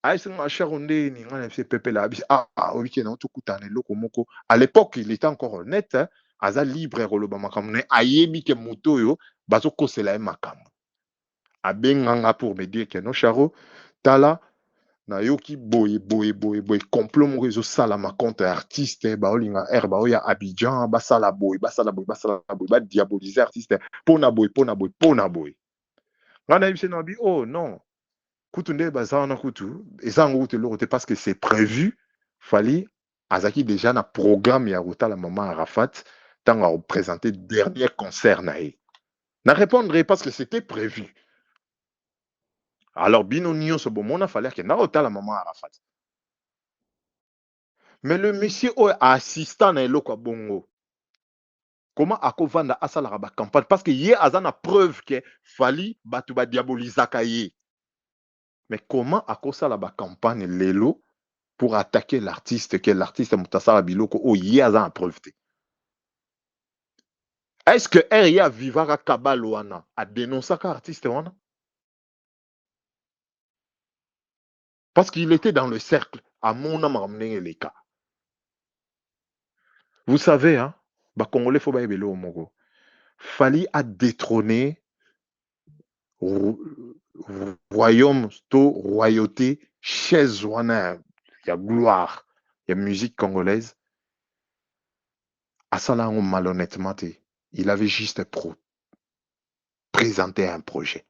Aïsanga Charo ndeni ngana mse pepe la bis week-end on tukutane loko moko. À l'époque il était encore honnête hein, aza libre roloba makambo ne ayebi ke moto yo bazo kosela makambo. Abenganga pour me dire que non Charo tala na yoki boye complot moko ezosalama contre artiste baolinga air baoya Abidjan basala boye ba diaboliser artiste pona boye nga na yebise na bi oh non kutu nde baza wana kutu eza yango kutu eloko te parce que c'est prévu fali azaki déjà na programme ya kotala mama Arafat ntango areprésenter dernier concert na ye na répondre parce que c'était prévu. Alors bino nyonso bomona fallait que na otala mama Arafat. Mais le monsieur a assistant na eloko bongo. Comment akovanda asala ba campagne parce que hier azana preuve que fali batu ba diabolisaka ye. Mais comment akosala ba campagne lelo pour attaquer l'artiste que l'artiste mutasala biloko o hier azana preuve te. Est-ce que RIA vivara kabalo wana a dénoncé artiste wana? Parce qu'il était dans le cercle à mon âme les cas. Vous savez, hein, bah Congolais faut bailler au Mogo. Fali a détrôné royaume, royauté, chaise wana, il y a gloire, il y a musique congolaise. Asala malhonnêtement, il avait juste présenté un projet.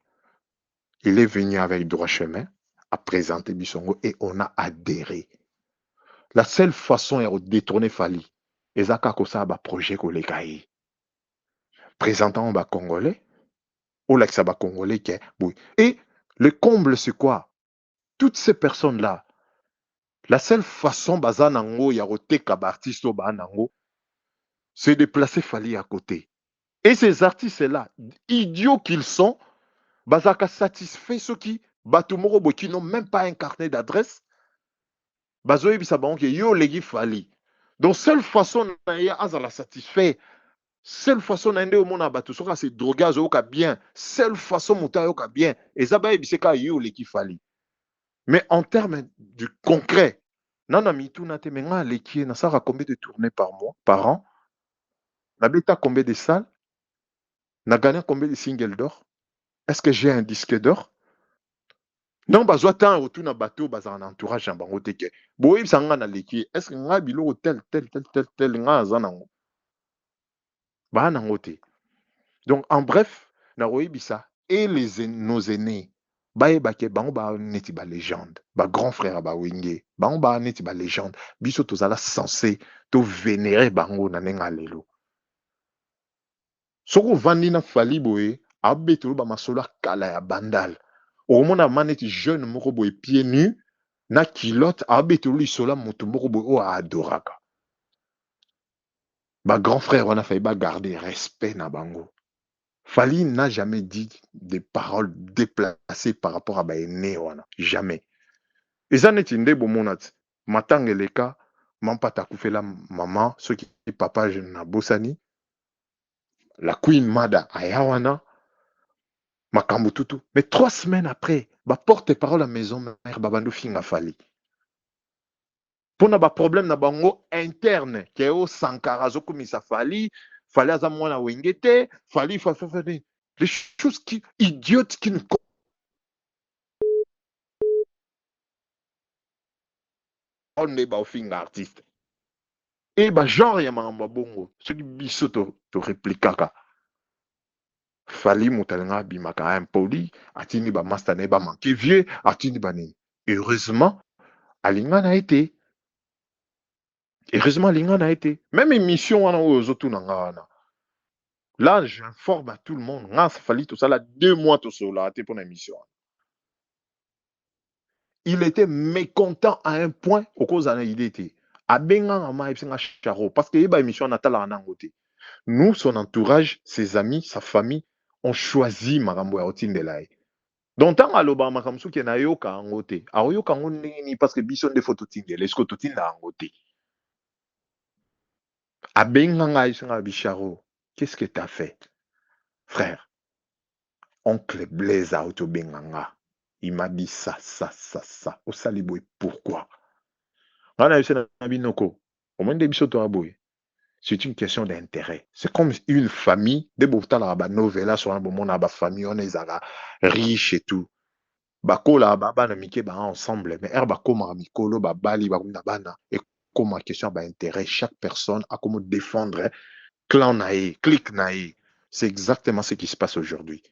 Il est venu avec droit chemin à présenter Bissongo et on a adhéré. La seule façon de détourner Fali, ezaka kosa ba projet ko le kai. Présentant ba congolais, ou l'accès ba congolais qui oui. Et le comble c'est quoi? Toutes ces personnes là, la seule façon baza nango ya roteka ba artiste o ba nango, c'est de placer Fali à côté. Et ces artistes là, idiots qu'ils sont, bazaka satisfait ceux qui batumoro qui n'ont même pas un carnet d'adresse. Bazoye bisabango yo legi Fali. Donc seule façon na ya azala satisfait. Seule façon na ndé mona batu soka c'est droguage oka bien. Seule façon muta yoka bien. Et ça ba biseka yo legi Fali. Mais en termes du concret, nana mitu na te menga leki na sara combien de tournées par mois, par an? Na beta combien de salles? Na gagné combien de singles d'or? Est-ce que j'ai un disque d'or? Non, bazwa tan retour na bateau bazar en entourage en bango teke. Boyib sanga na leki. Est-ce que nga bilo tel nga zanango? Ba nango te. Donc en bref, na royibisa et nos aînés. Baye bake bango ba neti ba légende. Ba grand frère ba wenge. Bango ba neti ba légende. Biso tozala censé to vénérer bango na nenga lelo. Soko vandi na Fali boye, abetulu ba masolo kala ya bandal. Au moment où maneti jeune moko boye pieds nus na kilote abetulu lisola mutu moko boye o adoraka. Ba grand frère on a failli ba garder respect na bango. Fali n'a jamais dit des paroles déplacées par rapport à ba aîné wana, jamais. Eza neti nde bomonat matangeleka mampata kufela maman ceux qui papa na bosani la queen Mada ayawana makambo tutu. Mais 3 semaines après, ba porte-parole à maison mère babando finga Fali. Pour na ba problème na bango interne, ke o Sankara zo komisa Fali, Fali aza mwana wengete, Fali les choses qui idiotes qui ne connaissent pas finga artiste. Et ba genre ya mamba bongo, ce qui biso to replikaka. Fali moutalenga bimaka impoli, atini ba mastane ba manqué vieux, atini ba nini. Heureusement, alinga na été. Heureusement, Lingan a été. Même émission, aux autres, là, j'informe à tout le monde. Il fallait tout ça, là, 2 mois, tout ça, là, pour l'émission. Il était mécontent à un point, au cause de l'idée était. Parce que l'émission, nous, son entourage, ses amis, sa famille, ont choisi Marambo Yaotine de l'Aïe. Donc, tant à l'oba makamsu qui na yoka angote. A yoka ni parce que bison de photo tinde. Lesko to tinda angote. A benganga isanga bicharo. Qu'est-ce que t'as fait? Frère, oncle Blaise a auto benganga. Il m'a dit ça. Au saliboy, pourquoi? Rana yusena binoko. Au moins de bisoto aboy. C'est une question d'intérêt. C'est comme une famille. Des bouffes la novella sur un moment, on famille, on est riche et tout. Bako la baba na mike ba ensemble mais er bako ma mikolo ba bali ba na bana et comme question ba intérêt chaque personne a comment défendre clan nae clique nae c'est exactement ce qui se passe aujourd'hui